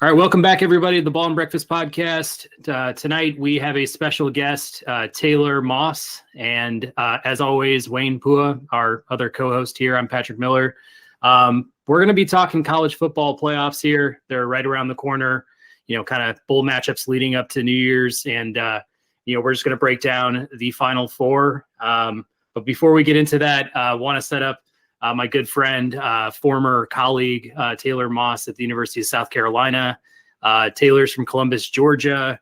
All right, welcome back, everybody, to the Ball and Breakfast podcast. Tonight, we have a special guest, Taylor Moss, and as always, Wayne Pua, our other co-host here. I'm Patrick Miller. We're going to be talking college football playoffs here. They're right around the corner, kind of bowl matchups leading up to New Year's, and we're just going to break down the Final Four. But before we get into that, I want to set up my good friend, former colleague, Taylor Moss at the University of South Carolina. Taylor's from Columbus, Georgia.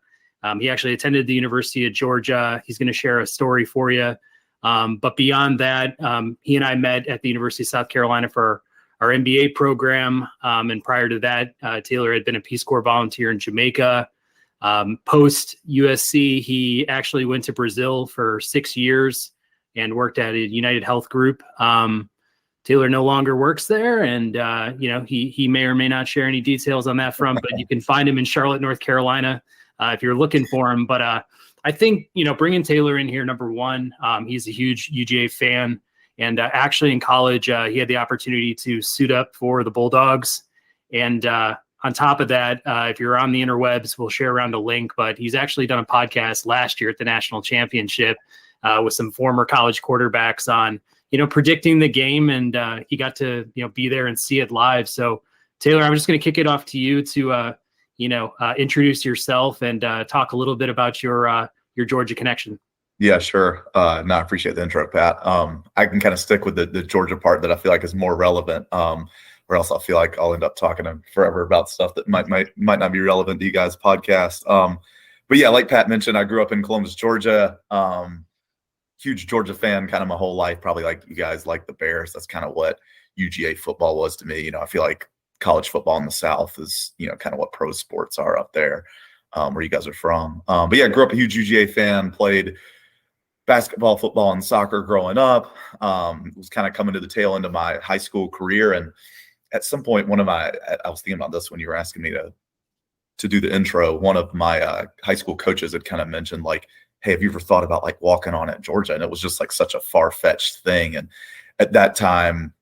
He actually attended the University of Georgia. He's going to share a story for you. But beyond that, he and I met at the University of South Carolina for our MBA program. And prior to that, Taylor had been a Peace Corps volunteer in Jamaica. Post USC, he actually went to Brazil for 6 years and worked at a United Health Group. Taylor no longer works there, and he may or may not share any details on that front, but you can find him in Charlotte, North Carolina, if you're looking for him. But I think, bringing Taylor in here, number one, he's a huge UGA fan, and actually in college, he had the opportunity to suit up for the Bulldogs. And on top of that, if you're on the interwebs, we'll share around a link, but he's actually done a podcast last year at the National Championship with some former college quarterbacks on predicting the game, and he got to, be there and see it live. So Taylor, I'm just going to kick it off to you to, introduce yourself and talk a little bit about your Georgia connection. Yeah, sure. I appreciate the intro, Pat. I can kind of stick with the Georgia part that I feel like is more relevant, or else I'll feel like I'll end up talking forever about stuff that might not be relevant to you guys' podcast. But yeah, like Pat mentioned, I grew up in Columbus, Georgia. Huge Georgia fan kind of my whole life, probably like you guys like the Bears. That's kind of what UGA football was to me. I feel like college football in the South is, kind of what pro sports are up there, where you guys are from. But yeah, grew up a huge UGA fan, played basketball, football, and soccer growing up. Was kind of coming to the tail end of my high school career. And at some point, I was thinking about this when you were asking me to do the intro. One of my high school coaches had kind of mentioned, like, hey, have you ever thought about like walking on at Georgia? And it was just like such a far-fetched thing. And at that time,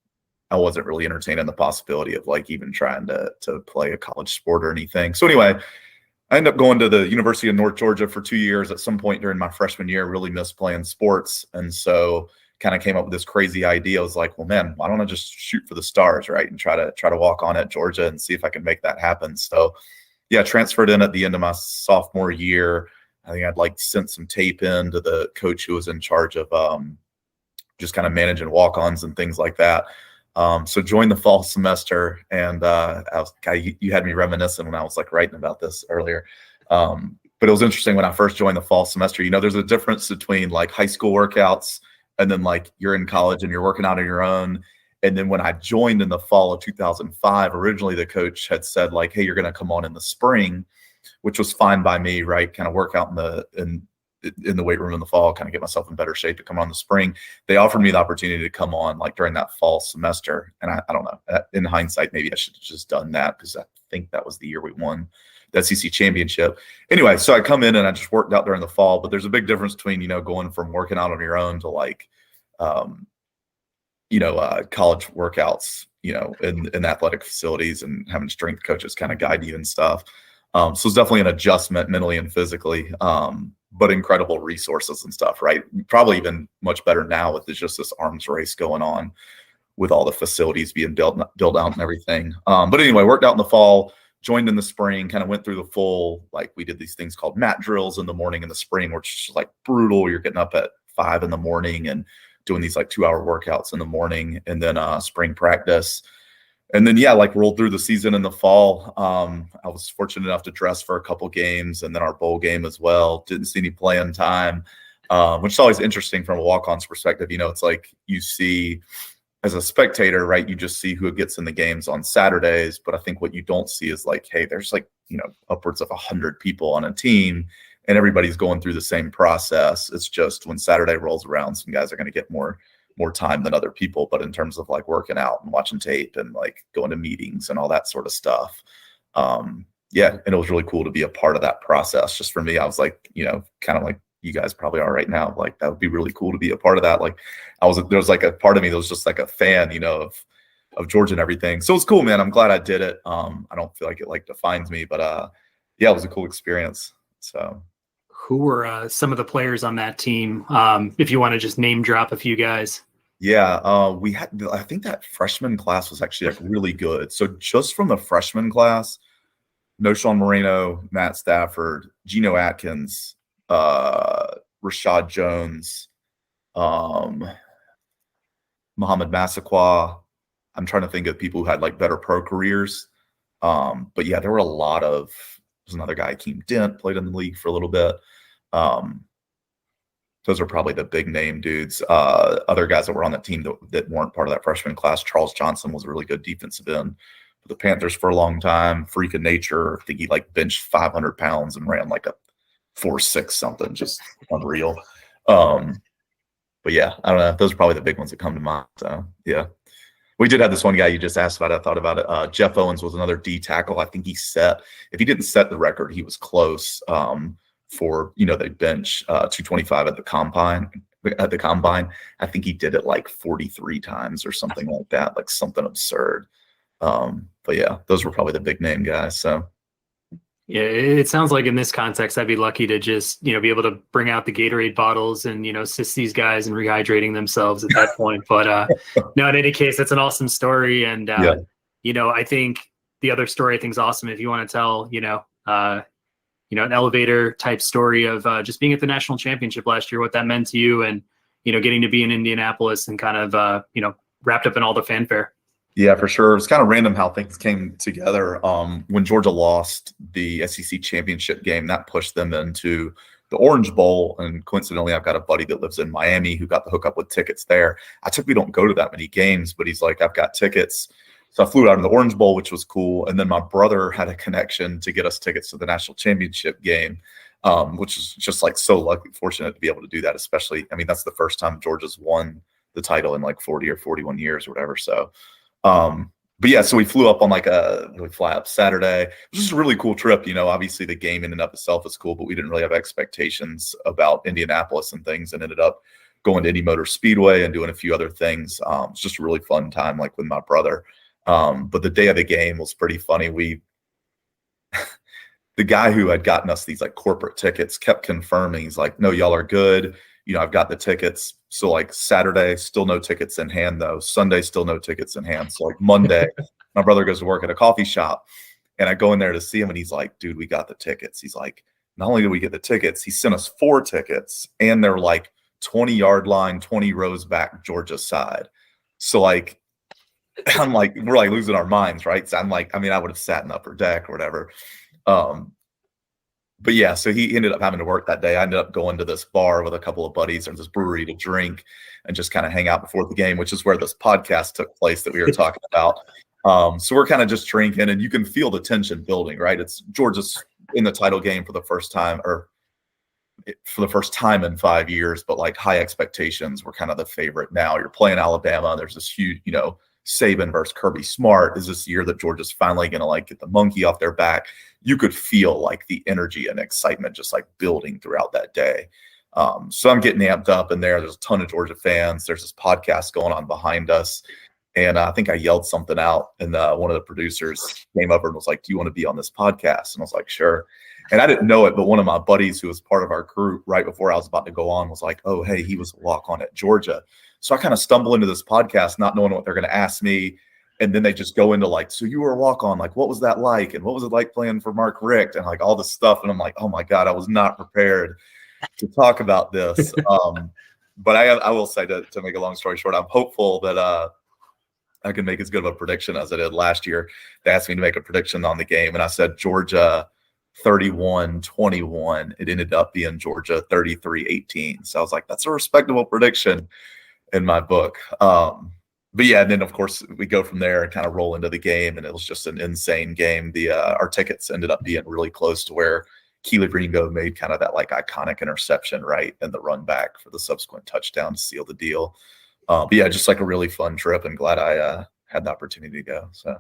I wasn't really entertaining the possibility of like even trying to play a college sport or anything. So anyway, I ended up going to the University of North Georgia for 2 years. At some point during my freshman year, really missed playing sports. And so kind of came up with this crazy idea. I was like, well, man, why don't I just shoot for the stars, right? And try to walk on at Georgia and see if I can make that happen. So yeah, transferred in at the end of my sophomore year. I think I'd like sent some tape in to the coach who was in charge of just kind of managing walk-ons and things like that. So joined the fall semester, and you had me reminiscing when I was like writing about this earlier. But it was interesting when I first joined the fall semester. There's a difference between like high school workouts and then like you're in college and you're working out on your own. And then when I joined in the fall of 2005, originally the coach had said like, hey, you're going to come on in the spring, which was fine by me, right? Kind of work out in the weight room in the fall, kind of get myself in better shape to come on in the spring. They offered me the opportunity to come on like during that fall semester. And I don't know, in hindsight, maybe I should have just done that because I think that was the year we won the SEC championship. Anyway, so I come in and I just worked out during the fall, but there's a big difference between, going from working out on your own to like, college workouts, in athletic facilities and having strength coaches kind of guide you and stuff. So it's definitely an adjustment mentally and physically, but incredible resources and stuff, right? Probably even much better now with just this arms race going on with all the facilities being built out and everything. But anyway, worked out in the fall, joined in the spring, kind of went through the full, like we did these things called mat drills in the morning in the spring, which is like brutal. You're getting up at 5 a.m. and doing these like 2-hour workouts in the morning, and then spring practice. And then, yeah, like rolled through the season in the fall. I was fortunate enough to dress for a couple games and then our bowl game as well. Didn't see any playing time, which is always interesting from a walk-on's perspective. It's like you see as a spectator, right, you just see who gets in the games on Saturdays. But I think what you don't see is like, hey, there's like, upwards of 100 people on a team and everybody's going through the same process. It's just when Saturday rolls around, some guys are going to get more time than other people, but in terms of like working out and watching tape and like going to meetings and all that sort of stuff. Yeah. And it was really cool to be a part of that process. Just for me, I was like, kind of like you guys probably are right now. Like that would be really cool to be a part of that. Like there was like a part of me that was just like a fan, of Georgia and everything. So it's cool, man. I'm glad I did it. I don't feel like it like defines me, but yeah, it was a cool experience. So Who were some of the players on that team? If you want to just name drop a few guys. yeah, we had, I think that freshman class was actually like really good. So just from the freshman class, No Sean Moreno, Matt Stafford, Geno Atkins, Rashad Jones, Muhammad Massaquoi. I'm trying to think of people who had like better pro careers. But yeah, there were a lot of, there's another guy, Akeem Dent, played in the league for a little bit. Those are probably the big name dudes. Other guys that were on that team that weren't part of that freshman class. Charles Johnson was a really good defensive end for the Panthers for a long time. Freak of nature. I think he like benched 500 pounds and ran like a 4.6 something, just unreal. But yeah, I don't know. Those are probably the big ones that come to mind. So yeah. We did have this one guy you just asked about. I thought about it. Jeff Owens was another D tackle. I think he set, if he didn't set the record, he was close for, they bench 225 at the combine. I think he did it like 43 times or something like that, like something absurd. But yeah, those were probably the big name guys. So yeah, it sounds like in this context, I'd be lucky to just, be able to bring out the Gatorade bottles and, assist these guys in rehydrating themselves at that point. But no, in any case, that's an awesome story. And, I think the other story I think is awesome if you want to tell, an elevator type story of just being at the national championship last year, what that meant to you and, getting to be in Indianapolis and kind of, wrapped up in all the fanfare. Yeah, for sure. It's kind of random how things came together. When Georgia lost the SEC championship game, that pushed them into the Orange Bowl. And coincidentally, I've got a buddy that lives in Miami who got the hookup with tickets there. I typically don't go to that many games, but he's like, I've got tickets. So I flew out of the Orange Bowl, which was cool. And then my brother had a connection to get us tickets to the national championship game, which is just like so lucky, fortunate to be able to do that, especially, that's the first time Georgia's won the title in like 40 or 41 years or whatever. So but yeah, so we flew up on we fly up Saturday. It was just a really cool trip. Obviously the game in and of itself is cool, but we didn't really have expectations about Indianapolis and things, and ended up going to Indy Motor Speedway and doing a few other things. It's just a really fun time, like with my brother. But the day of the game was pretty funny. The guy who had gotten us these like corporate tickets kept confirming. He's like, no, y'all are good. I've got the tickets. So like Saturday, still no tickets in hand though. Sunday, still no tickets in hand. So like Monday, my brother goes to work at a coffee shop and I go in there to see him and he's like, dude, we got the tickets. He's like, not only did we get the tickets, he sent us 4 tickets and they're like 20-yard line, 20 rows back Georgia side. So like, I'm like, we're like losing our minds, right? So I'm like, I would have sat in upper deck or whatever. But yeah, so he ended up having to work that day. I ended up going to this bar with a couple of buddies or this brewery to drink and just kind of hang out before the game, which is where this podcast took place that we were talking about. So we're kind of just drinking and you can feel the tension building, right? It's Georgia's in the title game for the first time in 5 years, but like high expectations. We're kind of the favorite now. You're playing Alabama. There's this huge, Saban versus Kirby Smart. Is this year that Georgia's finally going to like get the monkey off their back? You could feel like the energy and excitement just like building throughout that day. So I'm getting amped up in there. There's a ton of Georgia fans. There's this podcast going on behind us. And I think I yelled something out and one of the producers came over and was like, do you want to be on this podcast? And I was like, sure. And I didn't know it, but one of my buddies who was part of our group right before I was about to go on was like, oh, hey, he was a walk-on at Georgia. So I kind of stumble into this podcast not knowing what they're going to ask me. And then they just go into like, so you were a walk-on, like, what was that like? And what was it like playing for Mark Richt and like all this stuff? And I'm like, oh my God, I was not prepared to talk about this. But I will say to make a long story short, I'm hopeful that I can make as good of a prediction as I did last year. They asked me to make a prediction on the game. And I said, Georgia 31-21. It ended up being Georgia 33-18. So I was like, that's a respectable prediction in my book. But yeah, and then of course we go from there and kind of roll into the game, and it was just an insane game. Our tickets ended up being really close to where Keely Ringo made kind of that like iconic interception, right, and the run back for the subsequent touchdown to seal the deal. But yeah, just like a really fun trip, and glad I had the opportunity to go. So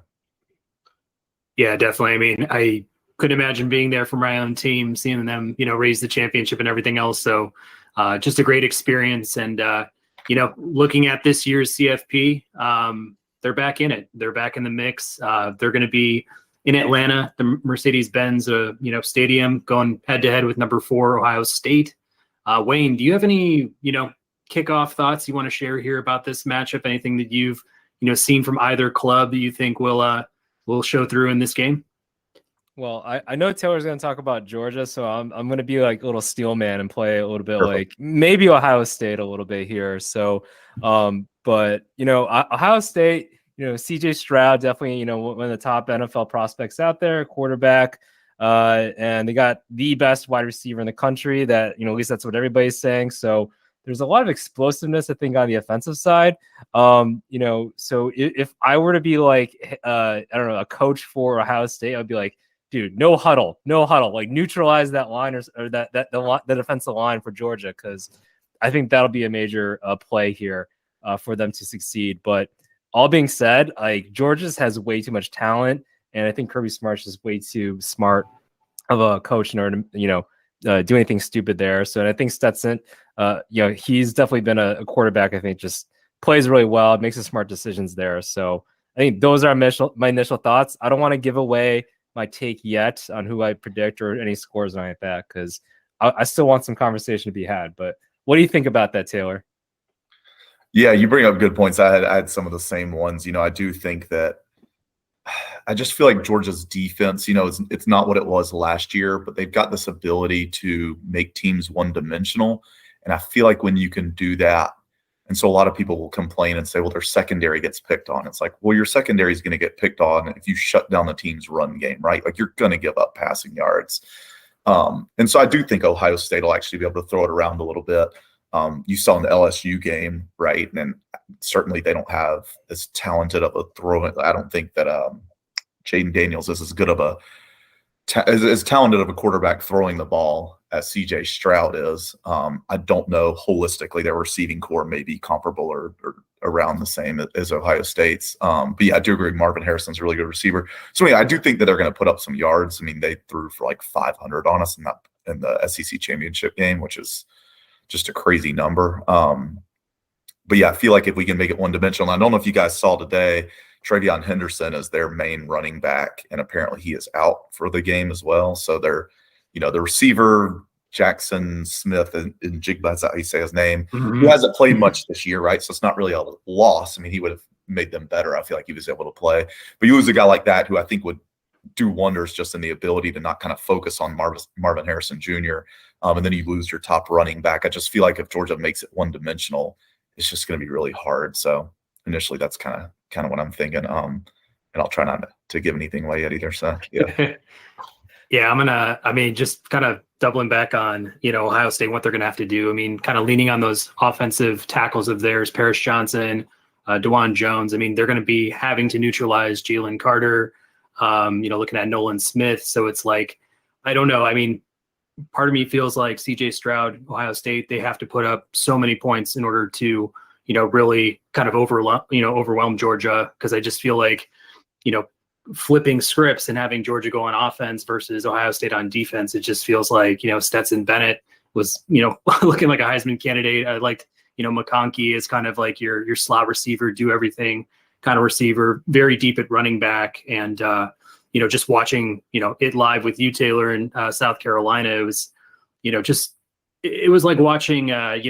yeah, definitely. I couldn't imagine being there for my own team, seeing them, raise the championship and everything else. So just a great experience. And looking at this year's CFP, they're back in it. They're back in the mix. They're going to be in Atlanta, the Mercedes-Benz stadium, going head to head with number 4 Ohio State. Wayne, do you have any kickoff thoughts you want to share here about this matchup? Anything that you've seen from either club that you think will show through in this game? Well, I know Taylor's going to talk about Georgia, so I'm going to be like a little steel man and play a little bit like maybe Ohio State a little bit here. So, but Ohio State, CJ Stroud definitely one of the top NFL prospects out there, quarterback, and they got the best wide receiver in the country. That at least that's what everybody's saying. So there's a lot of explosiveness, I think, on the offensive side. So if I were to be like I don't know, a coach for Ohio State, I'd be like, dude, no huddle, like neutralize that line or the defensive line for Georgia, because I think that'll be a major play here for them to succeed. But all being said, like Georgia has way too much talent, and I think Kirby Smart's just way too smart of a coach in order to do anything stupid there. So and I think Stetson, he's definitely been a quarterback. I think just plays really well, makes some smart decisions there. So I think those are my initial thoughts. I don't want to give away my take yet on who I predict or any scores or anything like that, because I still want some conversation to be had. But what do you think about that, Taylor? Yeah, you bring up good points. I had some of the same ones. I do think that I just feel like Georgia's defense, it's not what it was last year, but they've got this ability to make teams one-dimensional. And I feel like when you can do that, and so a lot of people will complain and say, well, their secondary gets picked on. It's like, well, your secondary is going to get picked on if you shut down the team's run game, right? Like you're going to give up passing yards. And so I do think Ohio State will actually be able to throw it around a little bit. You saw in the LSU game, right? And certainly they don't have as talented of a throw. I don't think that Jaden Daniels is as good of as talented of a quarterback throwing the ball as CJ Stroud is. I don't know holistically their receiving core may be comparable or around the same as Ohio State's. But yeah, I do agree. Marvin Harrison's a really good receiver. So yeah, I do think that they're going to put up some yards. I mean, they threw for like 500 on us in the SEC championship game, which is just a crazy number. But yeah, I feel like if we can make it one-dimensional, I don't know if you guys saw today, Travion Henderson is their main running back, and apparently he is out for the game as well. So they're, the receiver, Jackson Smith and Jigba, that's how you say his name, who hasn't played much this year, right? So it's not really a loss. I mean, he would have made them better. I feel like he was able to play. But you lose a guy like that who I think would do wonders just in the ability to not kind of focus on Marvin Harrison Jr. And then you lose your top running back. I just feel like if Georgia makes it one-dimensional, it's just going to be really hard. So initially that's kind of what I'm thinking. And I'll try not to give anything away yet either. So yeah. Yeah, just kind of doubling back on, Ohio State, what they're going to have to do. I mean, kind of leaning on those offensive tackles of theirs, Paris Johnson, DeJuan Jones. I mean, they're going to be having to neutralize Jalen Carter, looking at Nolan Smith. So it's like, I don't know. I mean, part of me feels like CJ Stroud, Ohio State, they have to put up so many points in order to, really kind of overwhelm Georgia. Cause I just feel like, flipping scripts and having Georgia go on offense versus Ohio State on defense, it just feels like, Stetson Bennett was, looking like a Heisman candidate. I liked, McConkey is kind of like your slot receiver, do everything kind of receiver, very deep at running back. And, just watching, it live with you, Taylor, in South Carolina, it was, it was like watching,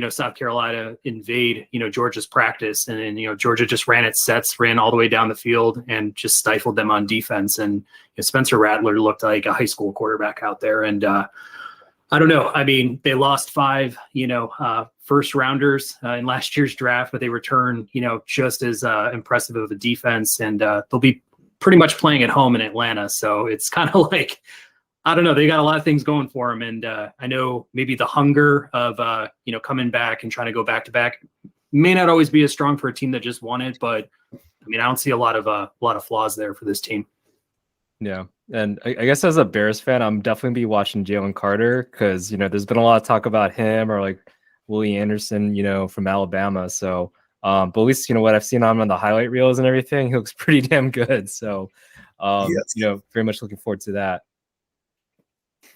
South Carolina invade, Georgia's practice. And then, Georgia just ran its sets, ran all the way down the field and just stifled them on defense. And Spencer Rattler looked like a high school quarterback out there. And I don't know. I mean, they lost 5, first rounders in last year's draft, but they return, just as impressive of a defense. And they'll be pretty much playing at home in Atlanta. So it's kind of like, I don't know. They got a lot of things going for them. And I know maybe the hunger of, coming back and trying to go back to back may not always be as strong for a team that just won it. But I mean, I don't see a lot of flaws there for this team. Yeah. And I guess as a Bears fan, I'm definitely be watching Jalen Carter because, there's been a lot of talk about him or like Willie Anderson, from Alabama. So, but at least, what I've seen on the highlight reels and everything, he looks pretty damn good. So, yes. Very much looking forward to that.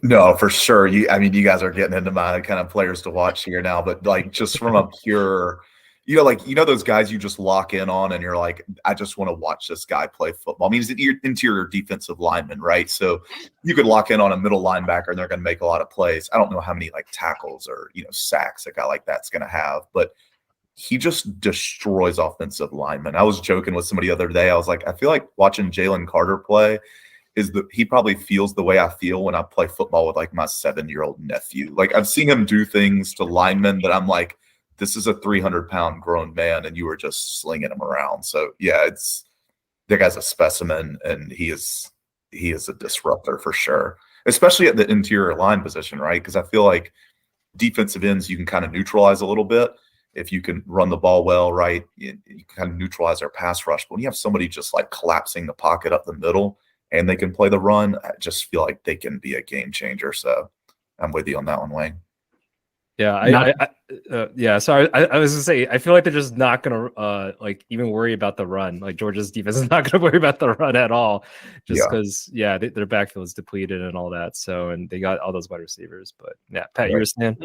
No, for sure. You guys are getting into my kind of players to watch here now, but like just from a pure, those guys you just lock in on and you're like, I just want to watch this guy play football. I mean, he's an interior defensive lineman, right? So you could lock in on a middle linebacker and they're going to make a lot of plays. I don't know how many like tackles or, sacks a guy like that's going to have, but he just destroys offensive linemen. I was joking with somebody the other day. I was like, I feel like watching Jalen Carter play he probably feels the way I feel when I play football with like my 7-year-old nephew. Like I've seen him do things to linemen that I'm like, this is a 300-pound grown man and you were just slinging him around. So yeah, that guy's a specimen and he is a disruptor for sure, especially at the interior line position, right? Because I feel like defensive ends you can kind of neutralize a little bit if you can run the ball well, right? You can kind of neutralize their pass rush. But when you have somebody just like collapsing the pocket up the middle and they can play the run, I just feel like they can be a game changer. So I'm with you on that one, Wayne. Yeah, Sorry, I was gonna say I feel like they're just not gonna like even worry about the run. Like Georgia's defense is not gonna worry about the run at all, just because their backfield is depleted and all that. So and they got all those wide receivers. But yeah, Pat, you were saying?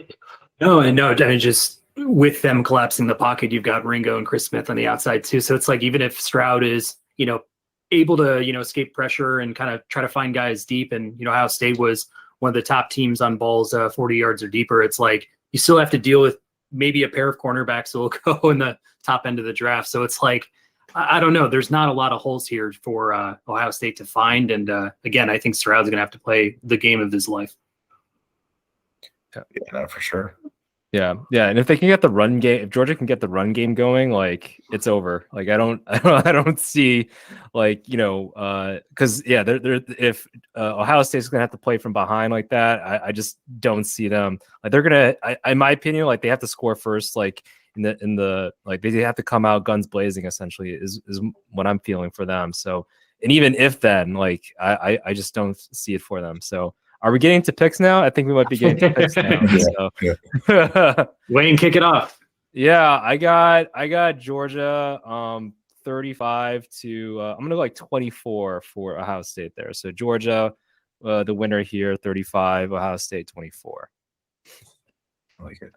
No, I mean just with them collapsing the pocket, you've got Ringo and Chris Smith on the outside too. So it's like even if Stroud is able to escape pressure and kind of try to find guys deep, and Ohio State was one of the top teams on balls 40 yards or deeper. It's like you still have to deal with maybe a pair of cornerbacks that will go in the top end of the draft. So it's like, I don't know. There's not a lot of holes here for Ohio State to find. And again, I think Stroud's going to have to play the game of his life. Yeah, no, for sure. Yeah. And if they can get the run game, if Georgia can get the run game going, like it's over. Like I don't see like, because if Ohio State's gonna have to play from behind like that, I just don't see them. Like they're gonna, in my opinion, like they have to score first, like in the like they have to come out guns blazing. Essentially, is what I'm feeling for them. So, and even if then, like I just don't see it for them. So. Are we getting to picks now? I think we might be getting to picks now. Wayne, kick it off. Yeah, I got Georgia 35 to I'm gonna go like 24 for Ohio State there. So Georgia, the winner here, 35, Ohio State 24. I like it.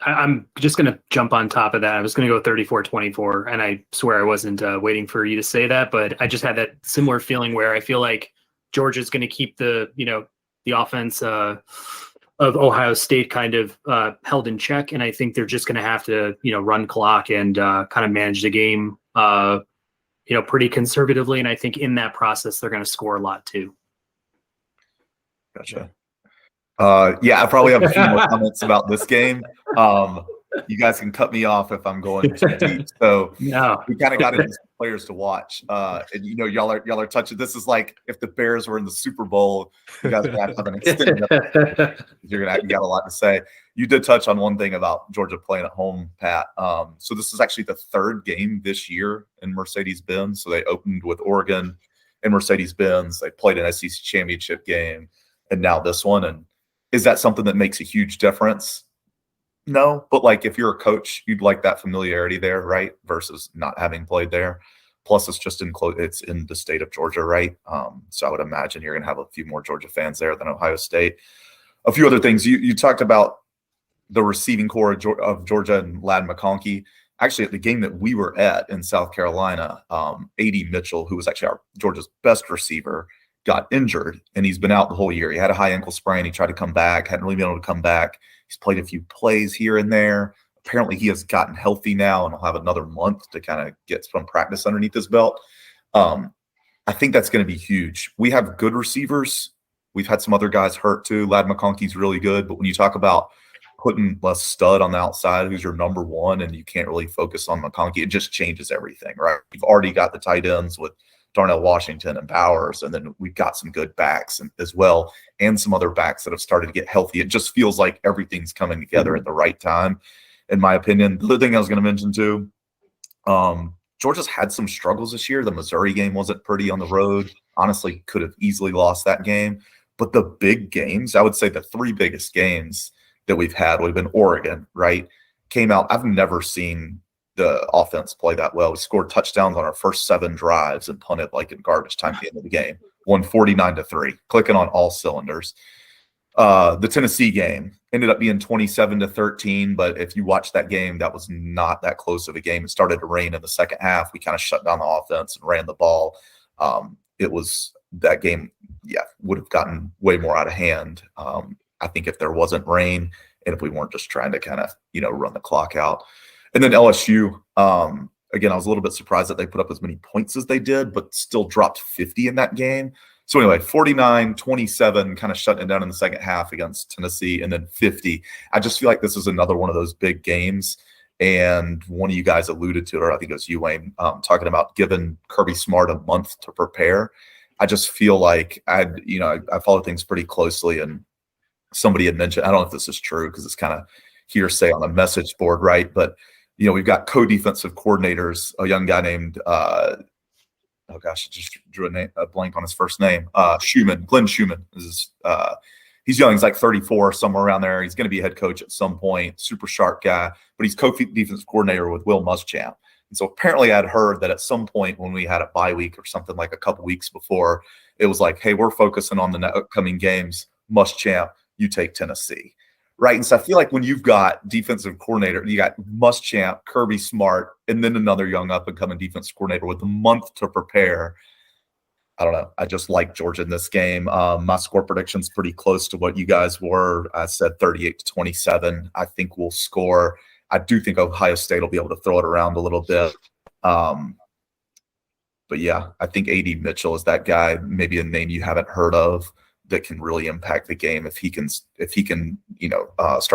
I'm just going to jump on top of that. I was going to go 34-24, and I swear I wasn't waiting for you to say that, but I just had that similar feeling where I feel like Georgia's going to keep the offense of Ohio State kind of held in check. And I think they're just going to have to, run clock and kind of manage the game, pretty conservatively. And I think in that process, they're going to score a lot too. Gotcha. I probably have a few more comments about this game. You guys can cut me off if I'm going too deep. So no. We kind of got into players to watch. And y'all are touching. This is like if the Bears were in the Super Bowl, you guys would have an extended. You got a lot to say. You did touch on one thing about Georgia playing at home, Pat. So this is actually the third game this year in Mercedes-Benz. So they opened with Oregon in Mercedes-Benz. They played an SEC championship game, and now this one. And is that something that makes a huge difference? No, but like if you're a coach, you'd like that familiarity there, right? Versus not having played there. Plus, it's just it's in the state of Georgia, right? So I would imagine you're going to have a few more Georgia fans there than Ohio State. A few other things you talked about the receiving core of Georgia and Ladd McConkey. Actually, at the game that we were at in South Carolina, A.D. Mitchell, who was actually Georgia's best receiver, got injured, and he's been out the whole year. He had a high ankle sprain. He tried to come back, hadn't really been able to come back. He's played a few plays here and there. Apparently, he has gotten healthy now, and he'll have another month to kind of get some practice underneath his belt. I think that's going to be huge. We have good receivers. We've had some other guys hurt too. Ladd McConkey's really good, but when you talk about putting less stud on the outside, who's your number one, and you can't really focus on McConkey, it just changes everything, right? You've already got the tight ends with Darnell Washington and Bowers, and then we've got some good backs as well, and some other backs that have started to get healthy. It just feels like everything's coming together at the right time, in my opinion. The other thing I was going to mention too, Georgia's had some struggles this year. The Missouri game wasn't pretty on the road. Honestly, could have easily lost that game. But the big games, I would say the three biggest games that we've had would have been Oregon, right? Came out. I've never seen the offense play that well. We scored touchdowns on our first 7 drives and punted like in garbage time at the end of the game. Won 49-3, clicking on all cylinders. The Tennessee game ended up being 27-13, but if you watch that game, that was not that close of a game. It started to rain in the second half. We kind of shut down the offense and ran the ball. It was that game, would have gotten way more out of hand. I think if there wasn't rain and if we weren't just trying to kind of, run the clock out. And then LSU, again, I was a little bit surprised that they put up as many points as they did, but still dropped 50 in that game. So anyway, 49-27, kind of shutting it down in the second half against Tennessee, and then 50. I just feel like this is another one of those big games. And one of you guys alluded to it, or I think it was you, Wayne, talking about giving Kirby Smart a month to prepare. I just feel like I follow things pretty closely, and somebody had mentioned, I don't know if this is true because it's kind of hearsay on the message board, right? But we've got co-defensive coordinators, a young guy named I just drew a blank on his first name. Glenn Schumann he's young. He's like 34, somewhere around there. He's going to be a head coach at some point. Super sharp guy, but he's co-defensive coordinator with Will Muschamp. And so apparently I'd heard that at some point when we had a bye week or something like a couple weeks before, it was like, hey, we're focusing on the upcoming games. Muschamp, you take Tennessee. Right. And so I feel like when you've got defensive coordinator, you got Muschamp, Kirby Smart, and then another young up and coming defensive coordinator with a month to prepare. I don't know. I just like Georgia in this game. My score prediction is pretty close to what you guys were. I said 38-27. I think we'll score. I do think Ohio State will be able to throw it around a little bit. But yeah, I think A.D. Mitchell is that guy, maybe a name you haven't heard of, that can really impact the game if he can start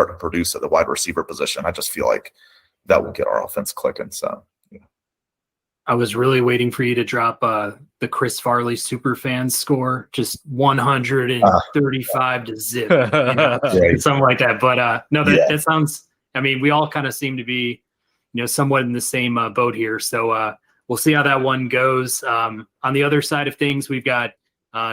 to produce at the wide receiver position. I just feel like that will get our offense clicking. So yeah. I was really waiting for you to drop the Chris Farley super fan score, just 135 to zip, Right. something like that. But no, that sounds. I mean, we all kind of seem to be, somewhat in the same boat here. So we'll see how that one goes. On the other side of things, we've got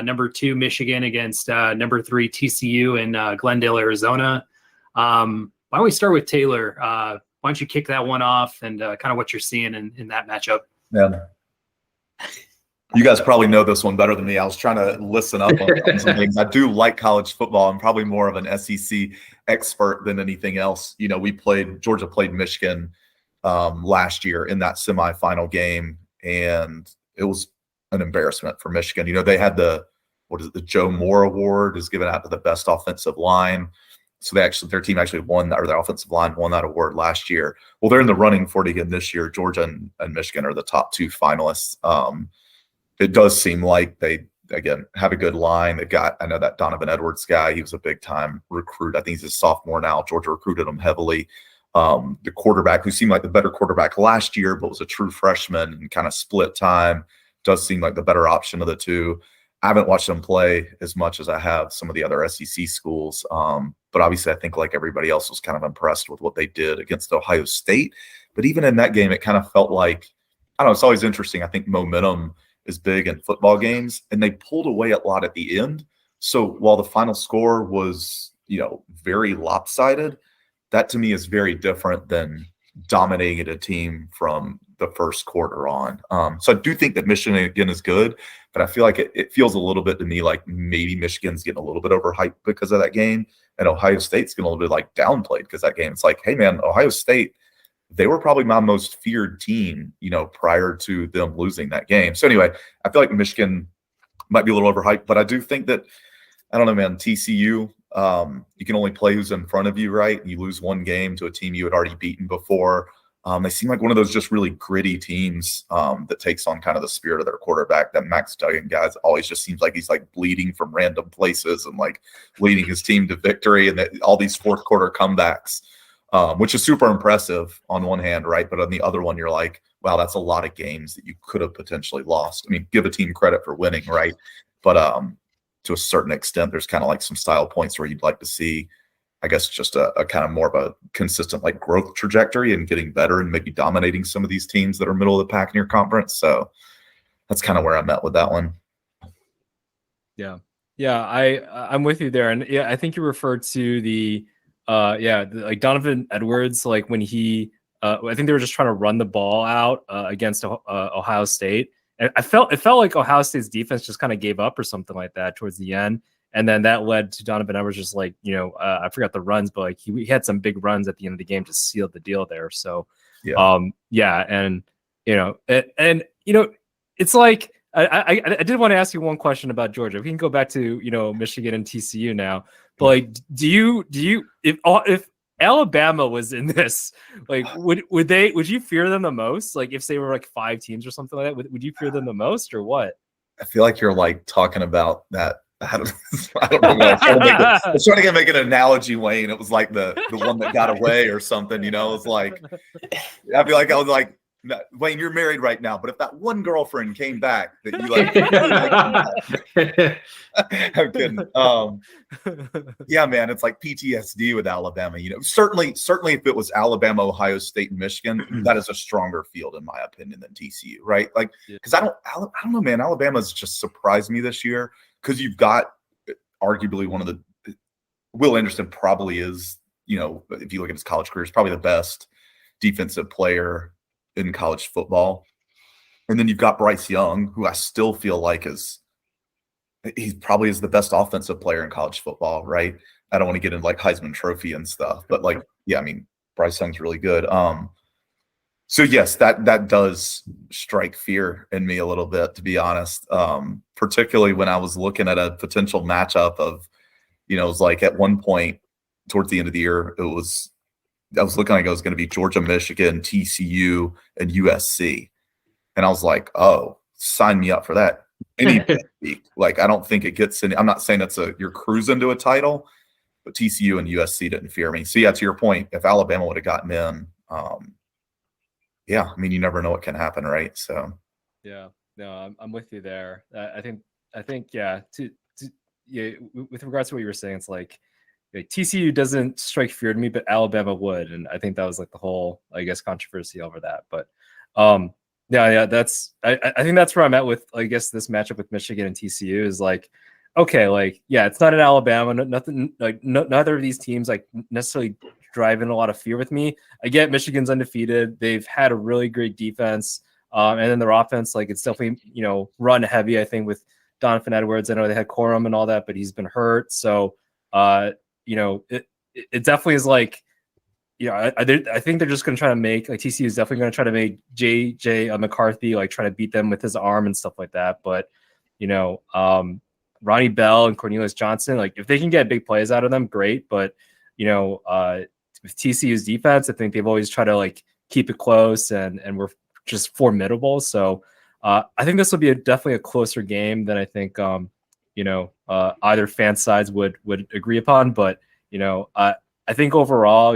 number 2 Michigan against number 3 TCU in Glendale, Arizona. Why don't we start with Taylor? Why don't you kick that one off and kind of what you're seeing in that matchup? Yeah. You guys probably know this one better than me. I was trying to listen up on some things. I do like college football. I'm probably more of an SEC expert than anything else. Georgia played Michigan last year in that semifinal game, and it was an embarrassment for Michigan. They had the Joe Moore Award is given out to the best offensive line. So their team actually won that, or their offensive line won that award last year. Well, they're in the running for it again this year. Georgia and Michigan are the top 2 finalists. It does seem like they, again, have a good line. I know that Donovan Edwards guy, he was a big time recruit. I think he's a sophomore now. Georgia recruited him heavily. The quarterback, who seemed like the better quarterback last year, but was a true freshman and kind of split time, does seem like the better option of the two. I haven't watched them play as much as I have some of the other SEC schools. But obviously I think like everybody else was kind of impressed with what they did against Ohio State. But even in that game, it kind of felt like, I don't know, it's always interesting. I think momentum is big in football games, and they pulled away a lot at the end. So while the final score was, very lopsided, that to me is very different than dominating a team from the first quarter on. So I do think that Michigan, again, is good, but I feel like it feels a little bit to me like maybe Michigan's getting a little bit overhyped because of that game, and Ohio State's getting a little bit like downplayed because that game. It's like, hey, man, Ohio State, they were probably my most feared team, prior to them losing that game. So anyway, I feel like Michigan might be a little overhyped, but I do think that, I don't know, man, TCU, you can only play who's in front of you, right? You lose one game to a team you had already beaten before. They seem like one of those just really gritty teams that takes on kind of the spirit of their quarterback. That Max Duggan guy always just seems like he's like bleeding from random places and like leading his team to victory, and all these fourth quarter comebacks, which is super impressive on one hand, right? But on the other one, you're like, wow, that's a lot of games that you could have potentially lost. I mean, give a team credit for winning, right? But to a certain extent, there's kind of like some style points where you'd like to see, I guess, just a kind of more of a consistent like growth trajectory and getting better and maybe dominating some of these teams that are middle of the pack in your conference. So that's kind of where I'm at with that one. Yeah. I'm with you there. And yeah, I think you referred to like Donovan Edwards, like when he, I think they were just trying to run the ball out against Ohio State. And it felt like Ohio State's defense just kind of gave up or something like that towards the end. And then that led to Donovan Edwards just like, I forgot the runs, but like he had some big runs at the end of the game to seal the deal there. So, and it's like I did want to ask you one question about Georgia. We can go back to Michigan and TCU now, but like, do you if Alabama was in this, like, would you fear them the most? Like, if they were like 5 teams or something like that, would you fear them the most, or what? I feel like you're like talking about that. I don't know. I was trying to make an analogy, Wayne. It was like the one that got away or something. It was like, I feel like I was like, no, Wayne, you're married right now, but if that one girlfriend came back that you like, I'm kidding. Yeah, man, it's like PTSD with Alabama. Certainly if it was Alabama, Ohio State, and Michigan, that is a stronger field in my opinion than TCU, right? Like, because I don't know, man. Alabama's just surprised me this year because you've got arguably one of the Will Anderson probably is, if you look at his college career, is probably the best defensive player in college football. And then you've got Bryce Young, who I still feel like he probably is the best offensive player in college football, right? I don't want to get into like Heisman Trophy and stuff, but like, yeah, I mean, Bryce Young's really good. So yes, that does strike fear in me a little bit, to be honest. Particularly when I was looking at a potential matchup of, it was like at one point towards the end of the year, I was looking like it was going to be Georgia, Michigan, TCU, and USC. And I was like, oh, sign me up for that. Like, I don't think it gets any. I'm not saying you're cruising to a title, but TCU and USC didn't fear me. So yeah, to your point, if Alabama would have gotten in, yeah, I mean, you never know what can happen, right? So yeah, no, I'm with you there. I think yeah. With regards to what you were saying, it's like TCU doesn't strike fear to me, but Alabama would, and I think that was like the whole, I guess, controversy over that. But that's I think that's where I'm at with, I guess, this matchup with Michigan and TCU is like, okay, like, yeah, it's not in Alabama, nothing like neither of these teams like necessarily driving a lot of fear with me. I get Michigan's undefeated. They've had a really great defense. And then their offense, like, it's definitely, run heavy, I think, with Donovan Edwards. I know they had Corum and all that, but he's been hurt. So, it definitely is like, I think they're just going to try to make, like, TCU is definitely going to try to make JJ McCarthy, like, try to beat them with his arm and stuff like that. But, Ronnie Bell and Cornelius Johnson, like, if they can get big plays out of them, great. But, with TCU's defense, I think they've always tried to like keep it close and we're just formidable. So I think this will be definitely a closer game than I think either fan sides would agree upon. But I think overall,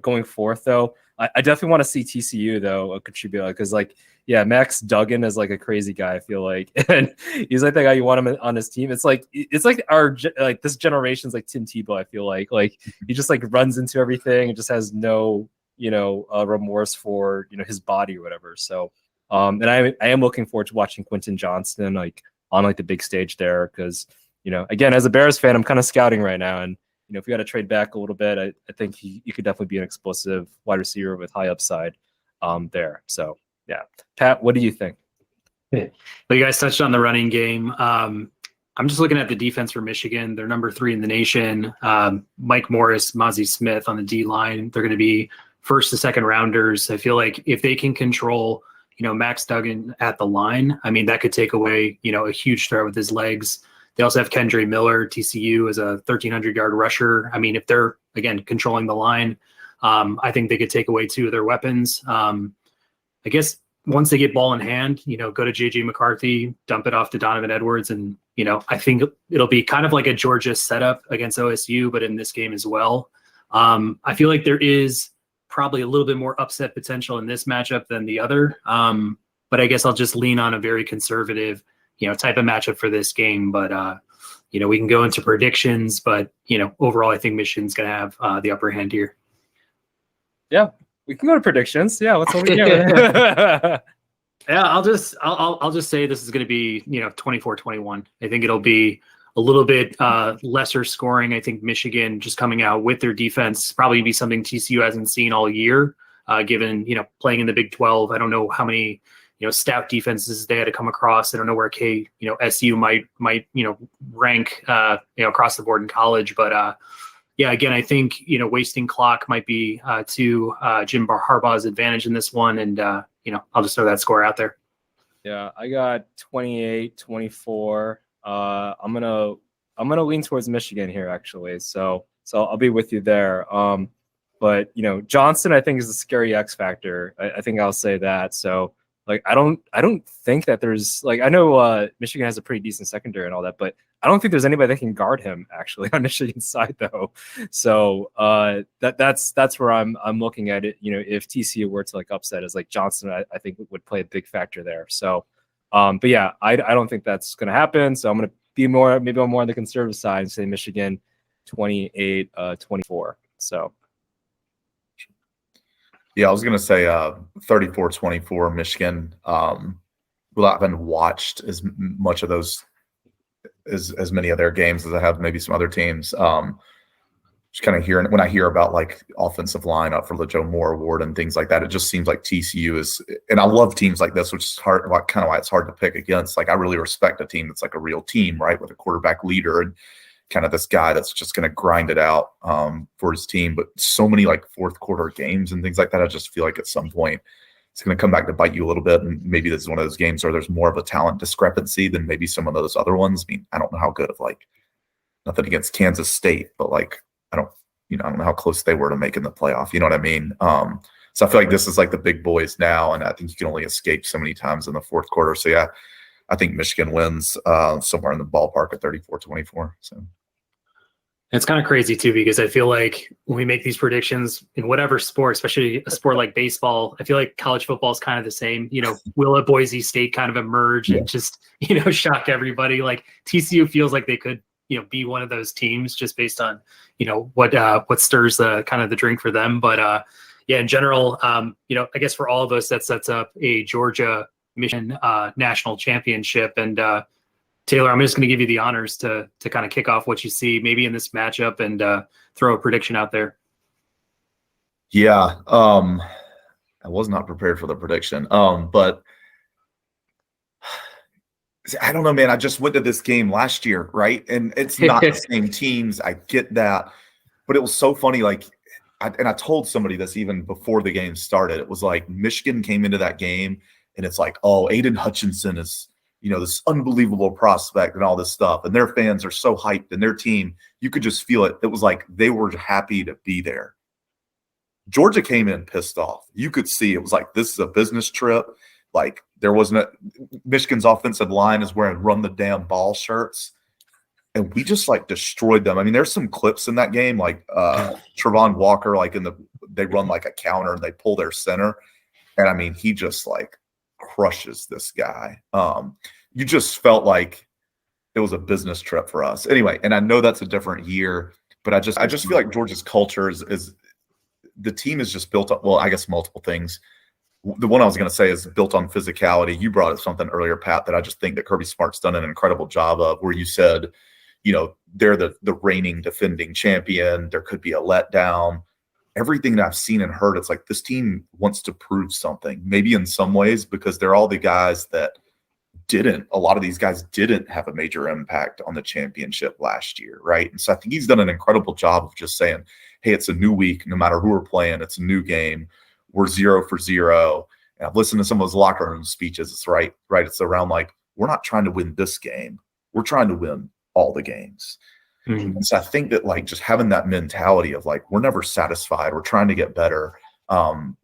going forth though, I definitely want to see TCU though contribute, because like, yeah, Max Duggan is like a crazy guy, I feel like, and he's like the guy you want him on his team. It's like our like this generation's like Tim Tebow. I feel like he just like runs into everything and just has no remorse for his body or whatever. So and I am looking forward to watching Quentin Johnston like on like the big stage there, because again, as a Bears fan, I'm kind of scouting right now, and if we got to trade back a little bit, I think he could definitely be an explosive wide receiver with high upside there. So yeah, Pat, what do you think? Well, you guys touched on the running game. I'm just looking at the defense for Michigan. They're number 3 in the nation. Mike Morris, Mozzie Smith on the D line. They're going to be first to second rounders. I feel like if they can control, Max Duggan at the line, I mean, that could take away, a huge threat with his legs. They also have Kendre Miller, TCU, as a 1,300-yard rusher. I mean, if they're, again, controlling the line, I think they could take away 2 of their weapons. I guess once they get ball in hand, go to JJ McCarthy, dump it off to Donovan Edwards. And, I think it'll be kind of like a Georgia setup against OSU, but in this game as well. I feel like there is probably a little bit more upset potential in this matchup than the other. But I guess I'll just lean on a very conservative, type of matchup for this game. But, we can go into predictions, but, overall, I think Michigan's going to have the upper hand here. Yeah. We can go to predictions. Yeah, what's over here? Yeah, I'll just say this is going to be 24-21. I think it'll be a little bit lesser scoring. I think Michigan just coming out with their defense probably be something TCU hasn't seen all year. Given playing in the Big 12, I don't know how many stout defenses they had to come across. I don't know where SU might rank across the board in college, but yeah, again, I think wasting clock might be to Jim Harbaugh's advantage in this one, and I'll just throw that score out there. Yeah, I got 28-24. I'm gonna lean towards Michigan here, actually. So I'll be with you there. But Johnson, I think, is the scary X factor. I think I'll say that. So like, I don't think that there's I know Michigan has a pretty decent secondary and all that, but I don't think there's anybody that can guard him actually on Michigan's side though. So that's where I'm looking at it. If TCU were to upset, is Johnson, I think would play a big factor there. So, but yeah, I don't think that's going to happen. So I'm going to be maybe more on the conservative side and say Michigan 28-24. So. Yeah, I was going to say 34-24 Michigan. Without having watched as much of those as many of their games as I have maybe some other teams. Just kind of hearing when I hear about offensive line up for the Joe Moore Award and things like that, it just seems like TCU is, and I love teams like this, which is kind of why it's hard to pick against. I really respect a team that's a real team, right, with a quarterback leader and kind of this guy that's just going to grind it out for his team. But so many fourth quarter games and things like that, I just feel like at some point it's going to come back to bite you a little bit. And maybe this is one of those games where there's more of a talent discrepancy than maybe some of those other ones. I mean, I don't know how good of nothing against Kansas State, but I don't know how close they were to making the playoff. You know what I mean? So I feel like this is the big boys now, and I think you can only escape so many times in the fourth quarter. So yeah, I think Michigan wins somewhere in the ballpark at 34-24. So. It's kind of crazy too, because I feel like when we make these predictions in whatever sport, especially a sport like baseball, I feel like college football is kind of the same. Will a Boise State kind of emerge and just, shock everybody? TCU feels like they could, be one of those teams just based on, what stirs the kind of the drink for them. But yeah, in general, I guess for all of us, that sets up a Georgia Michigan national championship. And Taylor, I'm just going to give you the honors to kind of kick off what you see maybe in this matchup and throw a prediction out there. Yeah, I was not prepared for the prediction, but I don't know, man. I just went to this game last year, right? And it's not the same teams. I get that, but it was so funny. I told somebody this even before the game started. It was Michigan came into that game, and it's oh, Aiden Hutchinson is this unbelievable prospect and all this stuff. And their fans are so hyped, and their team, you could just feel it. It was they were happy to be there. Georgia came in pissed off. You could see it was this is a business trip. There wasn't Michigan's offensive line is wearing run the damn ball shirts. And we just destroyed them. I mean, there's some clips in that game, Travon Walker, they run a counter and they pull their center. And I mean, he just crushes this guy. You just felt like it was a business trip for us anyway. And I know that's a different year, but I just feel like Georgia's culture is the team is just built up. Well, I guess multiple things. The one I was going to say is built on physicality. You brought up something earlier, Pat, that I just think that Kirby Smart's done an incredible job of, where you said, they're the reigning defending champion. There could be a letdown. Everything that I've seen and heard, it's this team wants to prove something, maybe in some ways, because they're all the guys that a lot of these guys didn't have a major impact on the championship last year, right? And so I think he's done an incredible job of just saying, hey, it's a new week. No matter who we're playing, it's a new game. We're 0 for 0. And I've listened to some of those locker room speeches. It's right. It's around we're not trying to win this game. We're trying to win all the games. Mm-hmm. And so I think that just having that mentality of we're never satisfied. We're trying to get better.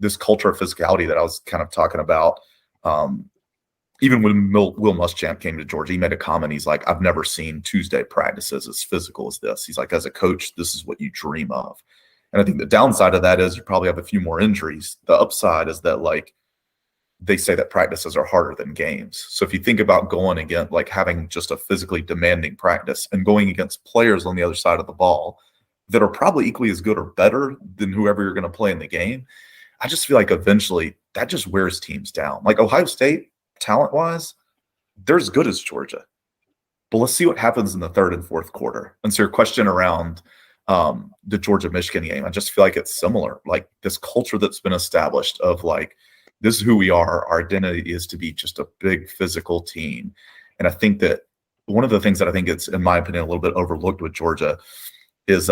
This culture of physicality that I was kind of talking about, even when Will Muschamp came to Georgia, he made a comment. He's I've never seen Tuesday practices as physical as this. He's as a coach, this is what you dream of. And I think the downside of that is you probably have a few more injuries. The upside is that they say that practices are harder than games. So if you think about going against having just a physically demanding practice and going against players on the other side of the ball that are probably equally as good or better than whoever you're going to play in the game, I just feel eventually that just wears teams down. Ohio State, talent-wise, they're as good as Georgia. But let's see what happens in the third and fourth quarter. And so your question around the Georgia-Michigan game, I just feel it's similar. This culture that's been established of this is who we are. Our identity is to be just a big physical team. And I think that one of the things that I think it's, in my opinion, a little bit overlooked with Georgia is,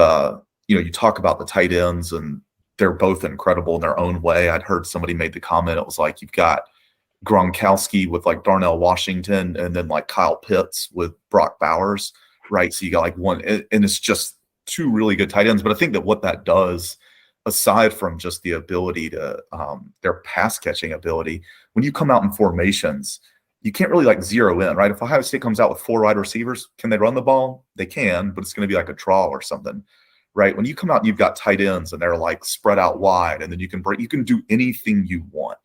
you talk about the tight ends, and they're both incredible in their own way. I'd heard somebody made the comment. It was like, you've got Gronkowski with like Darnell Washington, and then like Kyle Pitts with Brock Bowers, right? So you got like one, and it's just two really good tight ends. But I think that what that does, aside from just the ability to their pass catching ability, when you come out in formations, you can't really like zero in, right? If Ohio State comes out with 4 wide receivers, can they run the ball? They can, but it's going to be like a draw or something, right? When you come out and you've got tight ends and they're like spread out wide, and then you can do anything you want.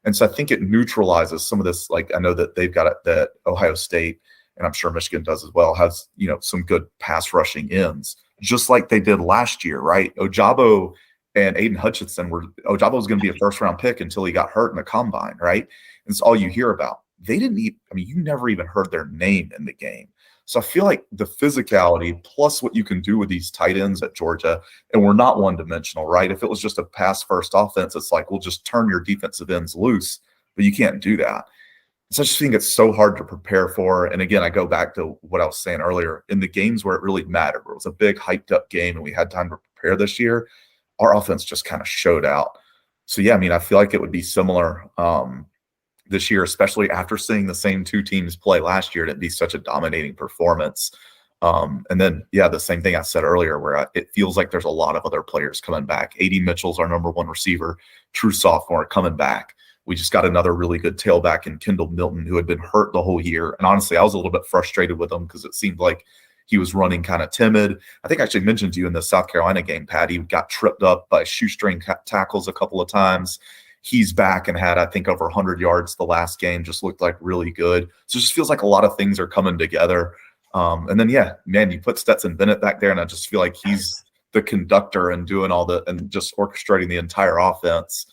And so I think it neutralizes some of this. Like, I know that they've got it, that Ohio State, and I'm sure Michigan does as well, has, some good pass rushing ends, just like they did last year, right? Ojabo and Aiden Hutchinson Ojabo was going to be a first round pick until he got hurt in the combine, right? And it's all you hear about. They didn't even, you never even heard their name in the game. So I feel like the physicality plus what you can do with these tight ends at Georgia, and we're not one-dimensional, right? If it was just a pass-first offense, it's like, we'll just turn your defensive ends loose, but you can't do that. So I just think it's so hard to prepare for. And again, I go back to what I was saying earlier. In the games where it really mattered, where it was a big hyped-up game and we had time to prepare this year, our offense just kind of showed out. So, yeah, I feel like it would be similar this year, especially after seeing the same two teams play last year. It'd be such a dominating performance. And then, the same thing I said earlier, where it feels like there's a lot of other players coming back. A.D. Mitchell's our number 1 receiver, true sophomore, coming back. We just got another really good tailback in Kendall Milton, who had been hurt the whole year. And honestly, I was a little bit frustrated with him because it seemed like he was running kind of timid. I think I actually mentioned to you in the South Carolina game, Pat, he got tripped up by shoestring tackles a couple of times. He's back and had, I think, over 100 yards the last game, just looked like really good. So it just feels like a lot of things are coming together. And then, you put Stetson Bennett back there, and I just feel like he's the conductor and doing and just orchestrating the entire offense.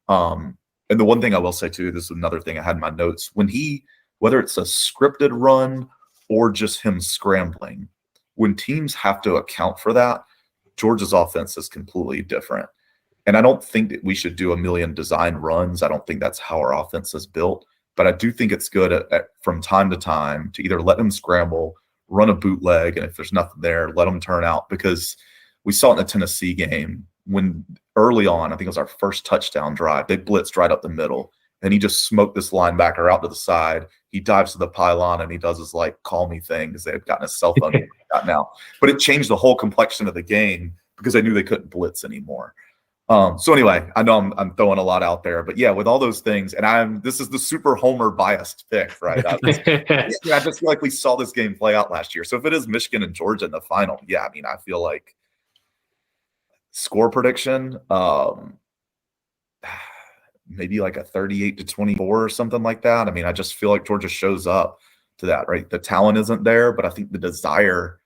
And the one thing I will say, too, this is another thing I had in my notes, whether it's a scripted run or just him scrambling, when teams have to account for that, Georgia's offense is completely different. And I don't think that we should do a million design runs. I don't think that's how our offense is built. But I do think it's good from time to time to either let him scramble, run a bootleg, and if there's nothing there, let him turn out. Because we saw it in the Tennessee game when early on, I think it was our first touchdown drive, they blitzed right up the middle, and he just smoked this linebacker out to the side. He dives to the pylon, and he does his call me thing, because they had gotten his cell phone now. But it changed the whole complexion of the game because they knew they couldn't blitz anymore. So anyway, I know I'm throwing a lot out there, but with all those things, and this is the super homer biased pick, right? I just feel like we saw this game play out last year. So if it is Michigan and Georgia in the final, I feel like score prediction, maybe like a 38-24 or something like that. I just feel like Georgia shows up to that, right? The talent isn't there, but I think the desire,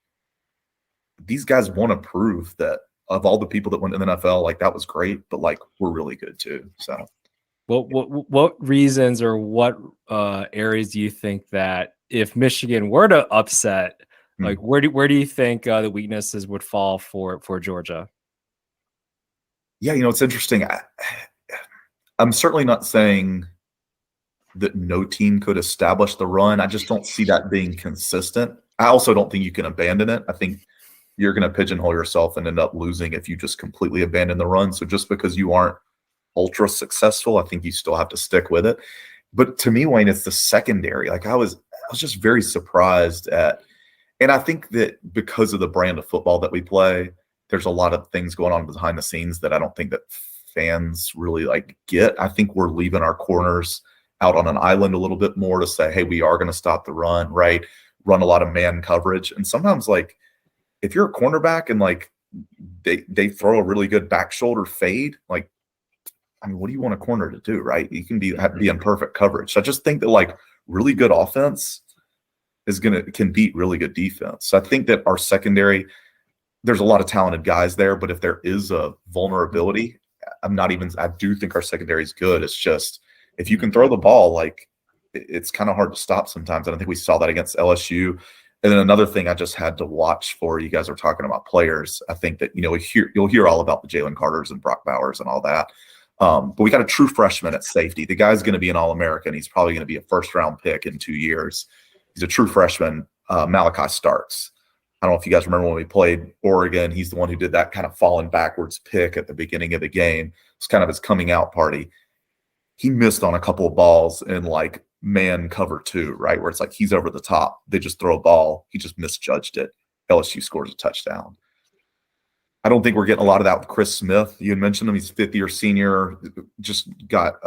these guys want to prove that of all the people that went to the NFL, that was great, but we're really good too. So what reasons or what areas do you think that if Michigan were to upset, where do you think the weaknesses would fall for Georgia? It's interesting. I'm certainly not saying that no team could establish the run. I just don't see that being consistent. I also don't think you can abandon it. I think you're going to pigeonhole yourself and end up losing if you just completely abandon the run. So just because you aren't ultra successful, I think you still have to stick with it. But to me, Wayne, it's the secondary. I was just very surprised at, and I think that because of the brand of football that we play, there's a lot of things going on behind the scenes that I don't think that fans really get. I think we're leaving our corners out on an island a little bit more to say, hey, we are going to stop the run, right? Run a lot of man coverage. And sometimes if you're a cornerback and they throw a really good back shoulder fade, what do you want a corner to do, right? You can be in perfect coverage. So I just think that really good offense can beat really good defense. So I think that our secondary, there's a lot of talented guys there, but if there is a vulnerability, I do think our secondary is good. It's just, if you can throw the ball, it's kind of hard to stop sometimes. And I think we saw that against LSU. And then another thing I just had to watch for, you guys are talking about players. I think that, you'll hear all about the Jalen Carters and Brock Bowers and all that. But we got a true freshman at safety. The guy's going to be an All-American. He's probably going to be a first-round pick in 2 years. He's a true freshman, Malachi Starks. I don't know if you guys remember when we played Oregon. He's the one who did that kind of falling backwards pick at the beginning of the game. It's kind of his coming out party. He missed on a couple of balls in like man cover 2, right? Where it's like he's over the top. They just throw a ball. He just misjudged it. LSU scores a touchdown. I don't think we're getting a lot of that with Chris Smith. You had mentioned him. He's a 5th-year senior, just got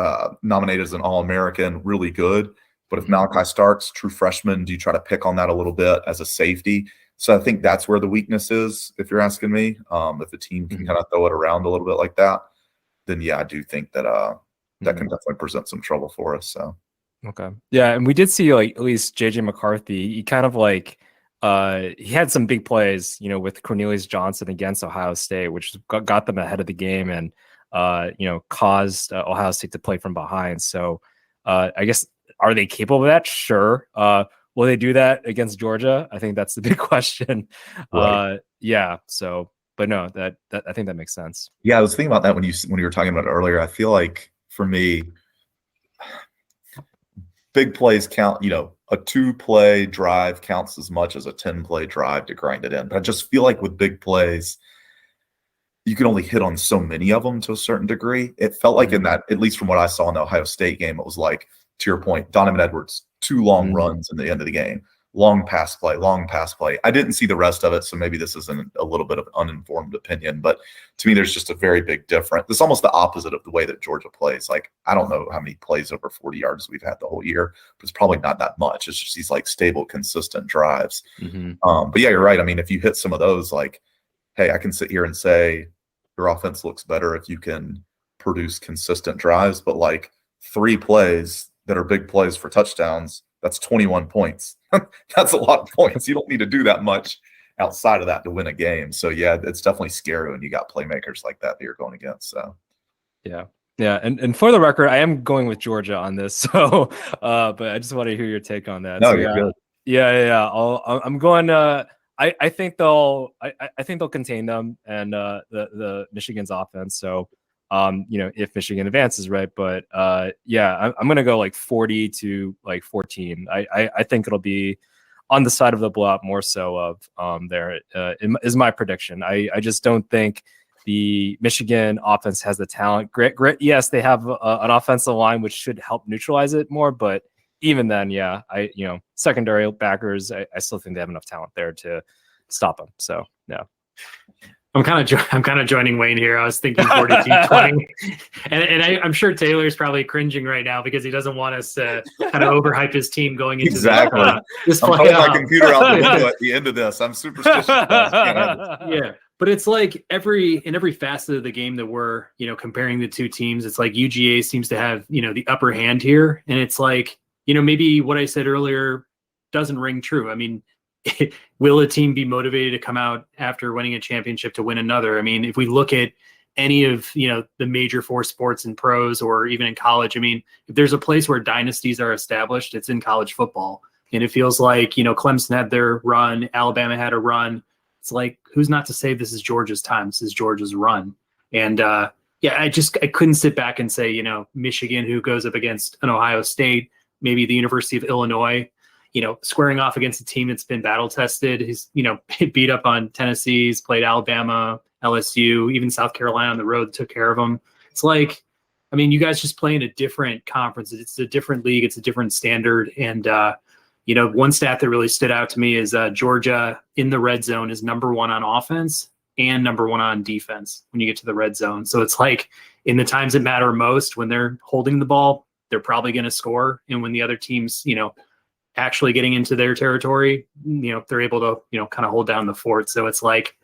nominated as an All-American, really good. But if Malachi Starks, true freshman, do you try to pick on that a little bit as a safety? So I think that's where the weakness is, if you're asking me. If the team can kind of throw it around a little bit like that, then yeah, I do think that that can definitely present some trouble for us. So okay, yeah, and we did see like at least JJ McCarthy. He kind of like he had some big plays, you know, with Cornelius Johnson against Ohio State, which got them ahead of the game and you know, caused Ohio State to play from behind. So I guess, are they capable of that? Sure. Will they do that against Georgia? I think that's the big question. Right. Yeah. So, but no, that I think that makes sense. yeah, I was thinking about that when you were talking about it earlier. I feel like for me, big plays count. You know, a 2-play drive counts as much as a 10-play drive to grind it in. But I just feel like with big plays, you can only hit on so many of them to a certain degree. It felt like in that, at least from what I saw in the Ohio State game, it was like, to your point, Donovan Edwards, 2 long runs in the end of the game, long pass play. I didn't see the rest of it, so maybe this isn't a little bit of uninformed opinion, but to me, there's just a very big difference. It's almost the opposite of the way that Georgia plays. Like, I don't know how many plays over 40 yards we've had the whole year, but it's probably not that much. It's just these like stable, consistent drives. But yeah, you're right. I mean, if you hit some of those, like, hey, I can sit here and say your offense looks better if you can produce consistent drives, but like 3 plays that are big plays for touchdowns, that's 21 points. That's a lot of points. You don't need to do that much outside of that to win a game. So yeah, it's definitely scary when you got playmakers like that you're going against. So yeah. And for the record, I am going with Georgia on this. So, but I just want to hear your take on that. No, so, you're good. Yeah. I'm going. I think they'll contain them and the Michigan's offense. So, you know, if Michigan advances, right? But yeah, I'm gonna go like 40 to like 14. I think it'll be on the side of the blowout more so of there is my prediction. I just don't think the Michigan offense has the talent. Great. Yes, they have an offensive line which should help neutralize it more, but even then, yeah, secondary backers, I still think they have enough talent there to stop them. So yeah. I'm kind of joining Wayne here. I was thinking 42-20, and I'm sure Taylor's probably cringing right now because he doesn't want us to kind of overhype his team going into this I'm pulling my computer out the window at the end of this. I'm superstitious. Yeah, but it's like in every facet of the game that we're comparing the two teams, it's like UGA seems to have the upper hand here, and it's like maybe what I said earlier doesn't ring true. I mean, will a team be motivated to come out after winning a championship to win another? I mean, if we look at any of, the major 4 sports in pros or even in college, I mean, if there's a place where dynasties are established, it's in college football. And it feels like, Clemson had their run, Alabama had a run. It's like, who's not to say this is Georgia's time? This is Georgia's run. And yeah, I couldn't sit back and say, Michigan, who goes up against an Ohio State, maybe the University of Illinois, squaring off against a team that's been battle tested. He's, beat up on Tennessee. He's played Alabama, LSU, even South Carolina on the road, took care of them. It's like, I mean, you guys just play in a different conference. It's a different league. It's a different standard. And, one stat that really stood out to me is Georgia in the red zone is number 1 on offense and number 1 on defense when you get to the red zone. So it's like in the times that matter most, when they're holding the ball, they're probably going to score. And when the other team's, actually getting into their territory, they're able to, kind of hold down the fort. So it's like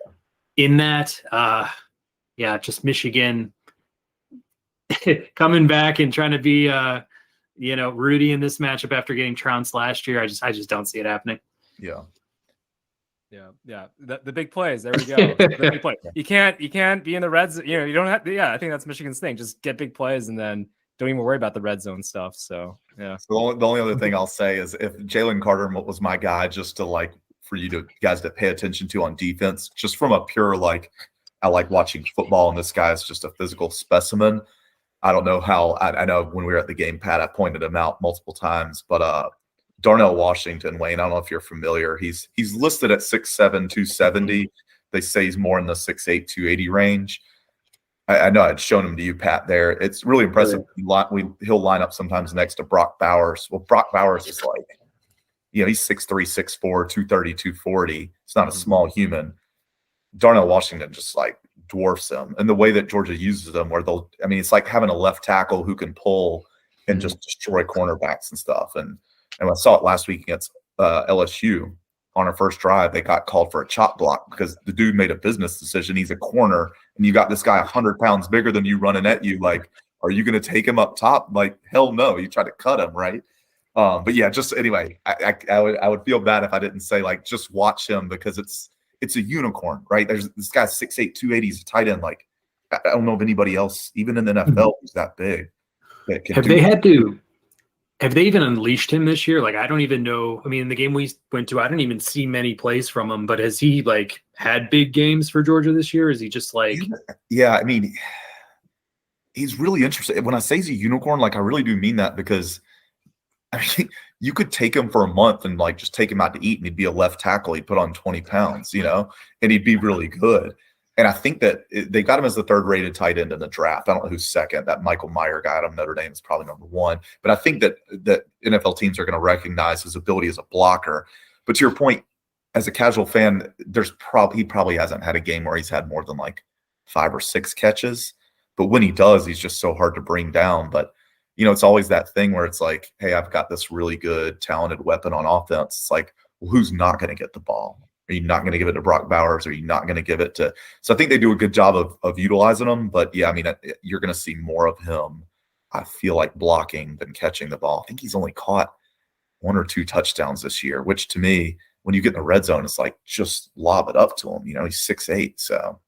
in that, just Michigan coming back and trying to be, Rudy in this matchup after getting trounced last year. I just don't see it happening. Yeah. The big plays. There we go. The big play. You can't be in the reds. You don't have. Yeah, I think that's Michigan's thing. Just get big plays and then don't even worry about the red zone stuff. So yeah. So the only other thing I'll say is if Jalen Carter was my guy, just to for you guys to pay attention to on defense, just from a pure I like watching football, and this guy is just a physical specimen. I don't know how. I know when we were at the game, Pat, I pointed him out multiple times, but Darnell Washington, Wayne, I don't know if you're familiar. He's listed at 6'7", 270. They say he's more in the 6'8", 280 range. I know I'd shown him to you, Pat, there. It's really impressive. He'll line up sometimes next to Brock Bowers. Well, Brock Bowers is like, he's 6'3", 6'4", 230, 240. It's not a small human. Darnell Washington just like dwarfs him. And the way that Georgia uses them, it's like having a left tackle who can pull and just destroy cornerbacks and stuff. And I saw it last week against LSU. On our first drive, they got called for a chop block because the dude made a business decision. He's a corner, and you got this guy 100 pounds bigger than you running at you. Like, are you going to take him up top? Like, hell no. You try to cut him, right? But yeah, just anyway, I would feel bad if I didn't say, like, just watch him because it's a unicorn, right? There's this guy's 6'8", 280. He's a tight end. Like, I don't know of anybody else, even in the NFL, who's that big. That can Have they even unleashed him this year? Like, I don't even know. I mean, in the game we went to, I didn't even see many plays from him, but has he like had big games for Georgia this year? Is he just like, yeah, I mean, he's really interesting. When I say he's a unicorn, like I really do mean that because I mean, you could take him for a month and like just take him out to eat and he'd be a left tackle. He'd put on 20 pounds, and he'd be really good. And I think that they got him as the third-rated tight end in the draft. I don't know who's second. That Michael Meyer guy out of Notre Dame is probably number one. But I think that NFL teams are going to recognize his ability as a blocker. But to your point, as a casual fan, he probably hasn't had a game where he's had more than like 5 or 6 catches. But when he does, he's just so hard to bring down. But, it's always that thing where it's like, hey, I've got this really good, talented weapon on offense. It's like, well, who's not going to get the ball? Are you not going to give it to Brock Bowers? Are you not going to give it to – so I think they do a good job of utilizing him. But, yeah, I mean, you're going to see more of him, I feel like, blocking than catching the ball. I think he's only caught 1 or 2 touchdowns this year, which to me, when you get in the red zone, it's like just lob it up to him. He's 6'8". So,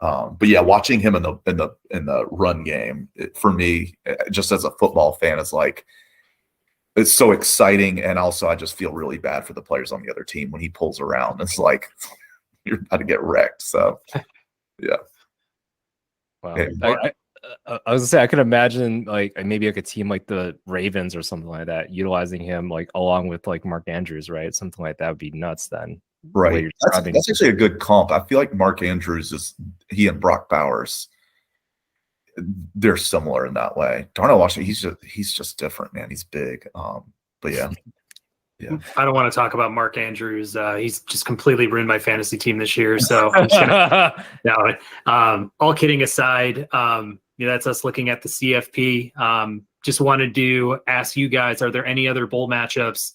but, yeah, watching him in the run game, for me, just as a football fan, is like – it's so exciting, and also I just feel really bad for the players on the other team when he pulls around. It's like you're about to get wrecked. So, yeah. Wow. I was gonna say I could imagine like maybe like a team like the Ravens or something like that utilizing him like along with like Mark Andrews, right? Something like that would be nuts then. Right. That's actually a good comp. I feel like Mark Andrews he and Brock Bowers. They're similar in that way. Darnell Washington, he's just different, man. He's big. But yeah. I don't want to talk about Mark Andrews. He's just completely ruined my fantasy team this year. So I'm just gonna, all kidding aside, that's us looking at the CFP. Just wanted to ask you guys, are there any other bowl matchups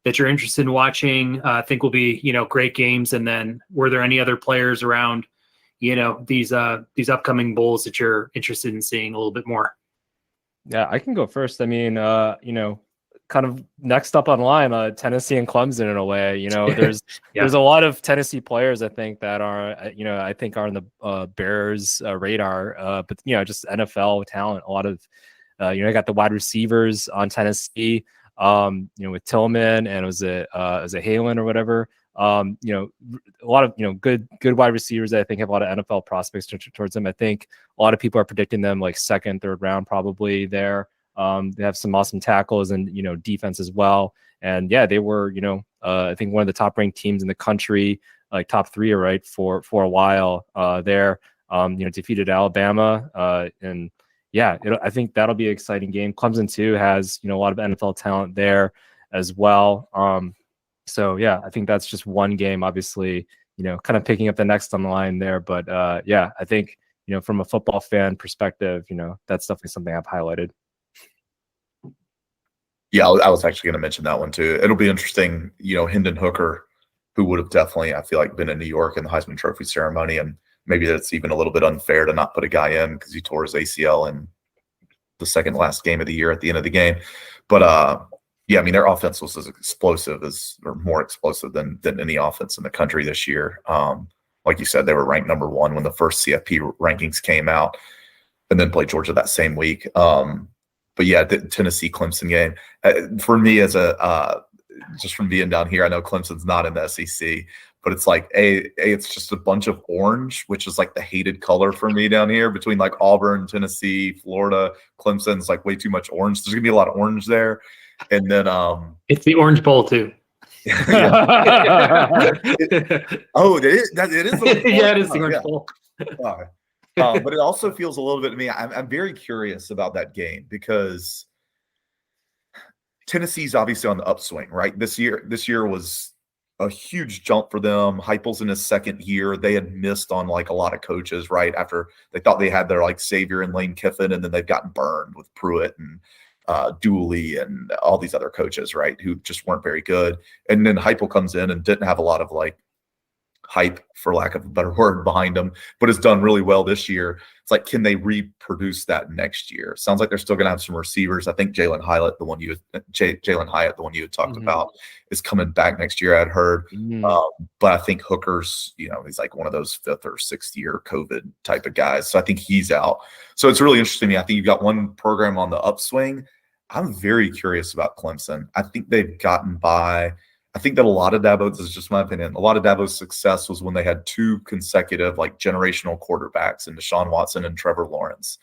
that you're interested in watching? I think will be, great games. And then were there any other players around these upcoming bowls that you're interested in seeing a little bit more? Yeah, I can go first. I mean, kind of next up on line, Tennessee and Clemson in a way. There's a lot of Tennessee players I think that are, I think are on the Bears radar. But just NFL talent. A lot of, I got the wide receivers on Tennessee. With Tillman and was it Halen or whatever. A lot of good wide receivers that I think have a lot of NFL prospects towards them. I think a lot of people are predicting them like second, third round probably there. They have some awesome tackles and defense as well. And yeah, they were I think one of the top ranked teams in the country, like top 3, right, for a while there. Defeated Alabama and yeah, I think that'll be an exciting game. Clemson too has a lot of NFL talent there as well. So yeah, I think that's just one game, obviously, kind of picking up the next on the line there. But yeah, I think, from a football fan perspective, that's definitely something I've highlighted. Yeah, I was actually going to mention that one too. It'll be interesting, Hendon Hooker, who would have definitely, I feel like, been in New York in the Heisman Trophy ceremony. And maybe that's even a little bit unfair to not put a guy in because he tore his ACL in the second last game of the year at the end of the game. But yeah, I mean, their offense was as explosive or more explosive than any offense in the country this year. Like you said, they were ranked number 1 when the first CFP rankings came out, and then played Georgia that same week. But yeah, the Tennessee Clemson game for me as a just from being down here. I know Clemson's not in the SEC, but it's like it's just a bunch of orange, which is like the hated color for me down here between like Auburn, Tennessee, Florida. Clemson's like way too much orange. There's gonna be a lot of orange there, and then it's the Orange Bowl too. It is. Yeah, it is the Orange Bowl. But it also feels a little bit to me. I'm very curious about that game because Tennessee's obviously on the upswing, right? This year was a huge jump for them. Heupel's in his second year. They had missed on like a lot of coaches, right? After they thought they had their like savior in Lane Kiffin, and then they've gotten burned with Pruitt and Dooley and all these other coaches, right? Who just weren't very good. And then Heupel comes in and didn't have a lot of like hype, for lack of a better word, behind them, but has done really well this year. It's like, can they reproduce that next year? Sounds like they're still going to have some receivers. I think Jalen Hyatt, the one you had talked about, is coming back next year, I'd heard. But I think Hooker's, he's like one of those 5th or 6th year COVID type of guys. So I think he's out. So it's really interesting to me. I think you've got one program on the upswing. I'm very curious about Clemson. I think they've gotten by. I think that a lot of Dabo's, this is just my opinion, a lot of Dabo's success was when they had 2 consecutive like generational quarterbacks in Deshaun Watson and Trevor Lawrence.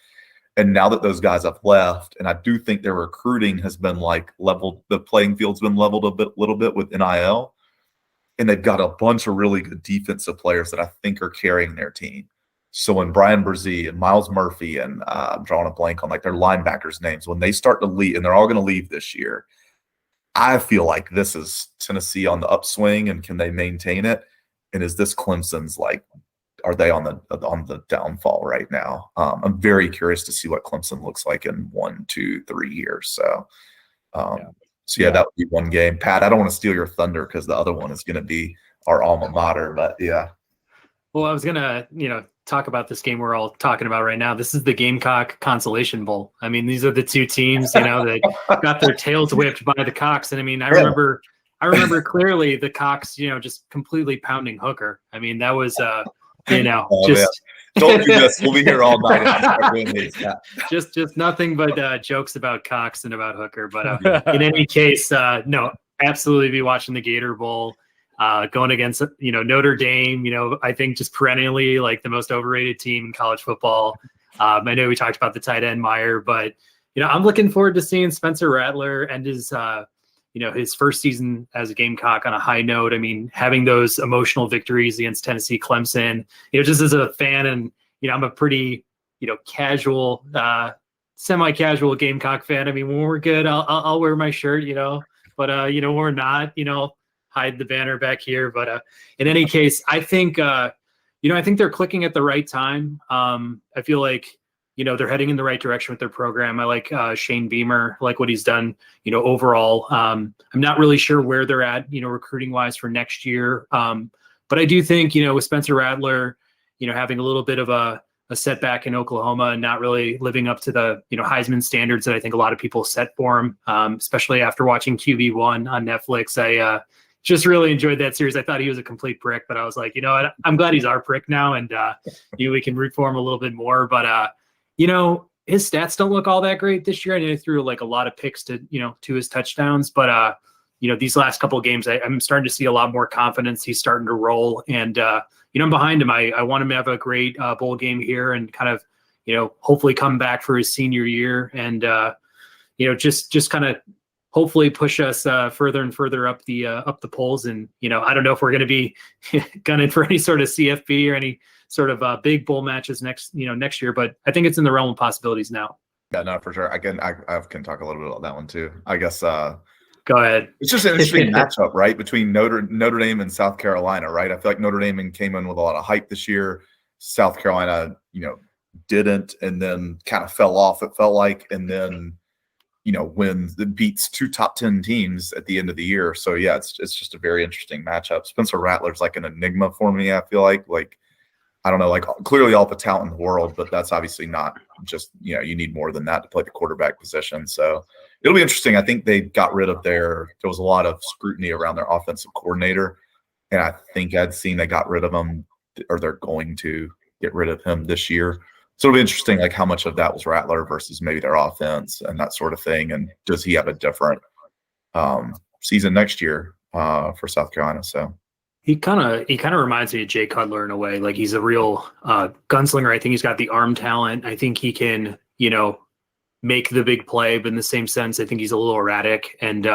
And now that those guys have left, and I do think their recruiting has been like leveled, the playing field's been leveled a little bit with NIL, and they've got a bunch of really good defensive players that I think are carrying their team. So when Brian Brzee and Miles Murphy and I'm drawing a blank on like their linebackers' names, when they start to leave, and they're all going to leave this year, I feel like this is Tennessee on the upswing, and can they maintain it? And is this Clemson's like, are they on the downfall right now? I'm very curious to see what Clemson looks like in 1, 2, 3 years. So, that would be one game. Pat, I don't want to steal your thunder because the other one is going to be our alma mater, but yeah. Well, I was gonna, talk about this game we're all talking about right now. This is the Gamecock Consolation Bowl. I mean, these are the 2 teams, that got their tails whipped by the Cocks. And I mean, I remember clearly the Cocks, just completely pounding Hooker. I mean, that was, Don't do this. We'll be here all night. Just nothing but jokes about Cox and about Hooker. But in any case, no, absolutely be watching the Gator Bowl. Going against, Notre Dame, I think just perennially like the most overrated team in college football. I know we talked about the tight end Meyer, but, I'm looking forward to seeing Spencer Rattler end his, his first season as a Gamecock on a high note. I mean, having those emotional victories against Tennessee, Clemson, just as a fan, and, I'm a pretty, casual, semi-casual Gamecock fan. I mean, when we're good, I'll wear my shirt, but, when we're not, hide the banner back here. But in any case, I think, I think they're clicking at the right time. I feel like, they're heading in the right direction with their program. I like Shane Beamer, like what he's done, overall. I'm not really sure where they're at, recruiting wise for next year. But I do think, with Spencer Rattler, having a little bit of a setback in Oklahoma and not really living up to the, Heisman standards that I think a lot of people set for him, especially after watching QB1 on Netflix. I just really enjoyed that series. I thought he was a complete prick, but I was like, I'm glad he's our prick now, and we can root for him a little bit more. But his stats don't look all that great this year. I know he threw like a lot of picks to his touchdowns, but these last couple of games, I'm starting to see a lot more confidence. He's starting to roll, and I'm behind him. I want him to have a great bowl game here, and kind of hopefully come back for his senior year, and just kind of hopefully push us further and further up the polls. And I don't know if we're going to be gunning for any sort of CFP or any sort of big bowl matches next year, but I think it's in the realm of possibilities now. Yeah, no, for sure. I can talk a little bit about that one too. I guess. Go ahead. It's just an interesting matchup, right, between Notre Dame and South Carolina, right? I feel like Notre Dame came in with a lot of hype this year. South Carolina, didn't, and then kind of fell off. It felt like, and then. When it beats 2 top 10 teams at the end of the year. So yeah, it's just a very interesting matchup. Spencer Rattler's like an enigma for me. I feel like I don't know, like clearly all the talent in the world, but that's obviously not just, you need more than that to play the quarterback position. So it'll be interesting. I think they got rid of there was a lot of scrutiny around their offensive coordinator. And I think I'd seen they got rid of him, or they're going to get rid of him this year. So it'll be interesting, like how much of that was Rattler versus maybe their offense and that sort of thing. And does he have a different season next year for South Carolina. So he kind of reminds me of Jay Cutler in a way. Like he's a real gunslinger. I think he's got the arm talent. I think he can, make the big play, but in the same sense, I think he's a little erratic. And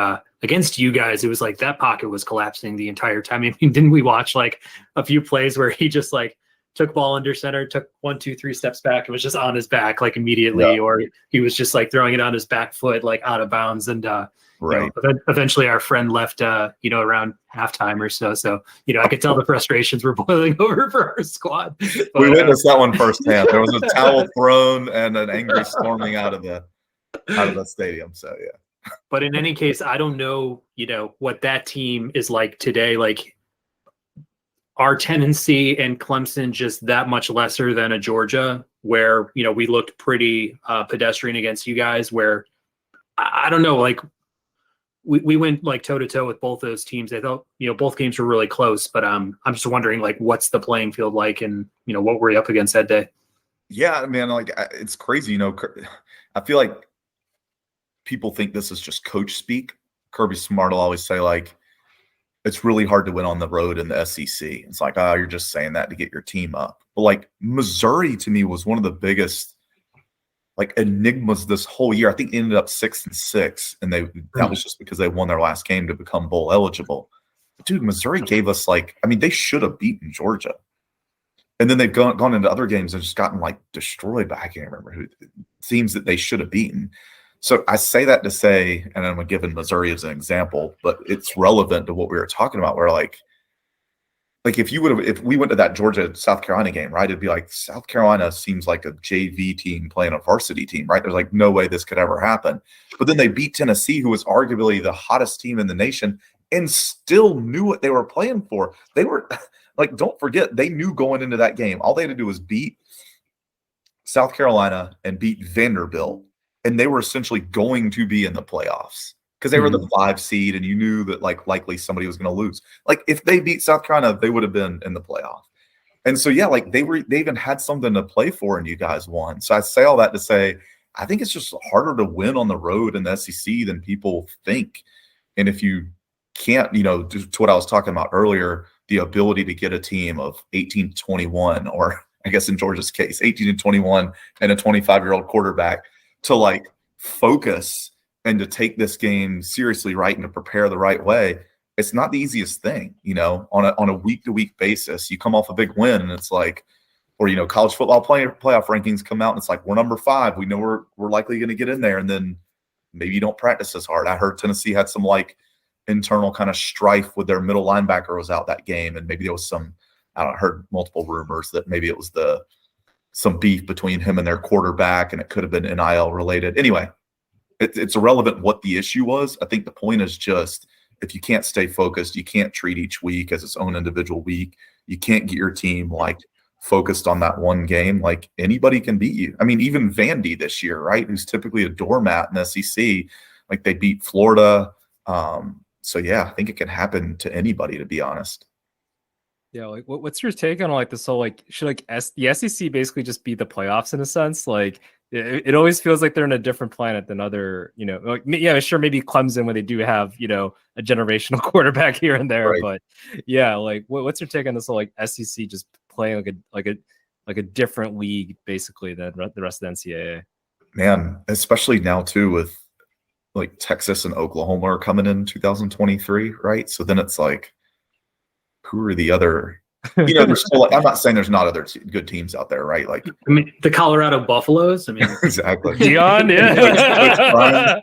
against you guys, it was like that pocket was collapsing the entire time. I mean, didn't we watch like a few plays where he just like took ball under center, took 1, 2, 3 steps back, and was just on his back like immediately, or he was just like throwing it on his back foot, like out of bounds. And right. Eventually our friend left, around halftime or so. So, I could tell the frustrations were boiling over for our squad. But, we witnessed that one firsthand. There was a towel thrown and an angry storming out of the stadium. So, yeah. But in any case, I don't know, what that team is like today. Like, are Tennessee and Clemson just that much lesser than a Georgia, where, we looked pretty pedestrian against you guys, where I don't know, like we went like toe to toe with both those teams. I thought, both games were really close, but I'm just wondering, like, what's the playing field like, and, what were you up against that day? Yeah, man, like it's crazy. I feel like people think this is just coach speak. Kirby Smart will always say, like, it's really hard to win on the road in the SEC. It's like, oh, you're just saying that to get your team up. But like Missouri to me was one of the biggest like enigmas this whole year. I think ended up 6-6, and that was just because they won their last game to become bowl eligible. Dude, Missouri gave us they should have beaten Georgia. And then they've gone into other games and just gotten like destroyed by I can't remember who teams that they should have beaten. So I say that to say, and I'm giving Missouri as an example, but it's relevant to what we were talking about. Where like if we went to that Georgia South Carolina game, right? It'd be like South Carolina seems like a JV team playing a varsity team, right? There's like no way this could ever happen. But then they beat Tennessee, who was arguably the hottest team in the nation, and still knew what they were playing for. They were like, don't forget, they knew going into that game, all they had to do was beat South Carolina and beat Vanderbilt, and they were essentially going to be in the playoffs because they were the 5 seed, and you knew that like likely somebody was going to lose. Like if they beat South Carolina, they would have been in the playoff. And so yeah, like they even had something to play for, and you guys won. So I say all that to say, I think it's just harder to win on the road in the SEC than people think. And if you can't, to what I was talking about earlier, the ability to get a team of 18 to 21, or I guess in Georgia's case, 18 to 21 and a 25-year-old quarterback to like focus and to take this game seriously, right, and to prepare the right way, it's not the easiest thing, on a week-to-week basis. You come off a big win, and it's like, or college football playoff rankings come out, and it's like we're number 5. We know we're likely going to get in there, and then maybe you don't practice as hard. I heard Tennessee had some like internal kind of strife with their middle linebacker was out that game, and maybe there was some. I heard multiple rumors that maybe it was some beef between him and their quarterback, and it could have been NIL related. Anyway, it's irrelevant what the issue was. I think the point is just if you can't stay focused, you can't treat each week as its own individual week. You can't get your team like focused on that one game. Like anybody can beat you. I mean, even Vandy this year, right? Who's typically a doormat in the SEC, like they beat Florida. So yeah, I think it can happen to anybody, to be honest. Yeah, like what's your take on like this whole like should like the SEC basically just be the playoffs in a sense? Like it always feels like they're in a different planet than other, like yeah, sure, maybe Clemson when they do have a generational quarterback here and there, right. But yeah, like what's your take on this whole like SEC just playing like a different league basically than the rest of the NCAA? Man, especially now too with like Texas and Oklahoma are coming in 2023, right? So then it's like, who are the other? There's still like, I'm not saying there's not other good teams out there, right? Like, I mean, the Colorado Buffaloes. I mean, exactly. Dion, yeah.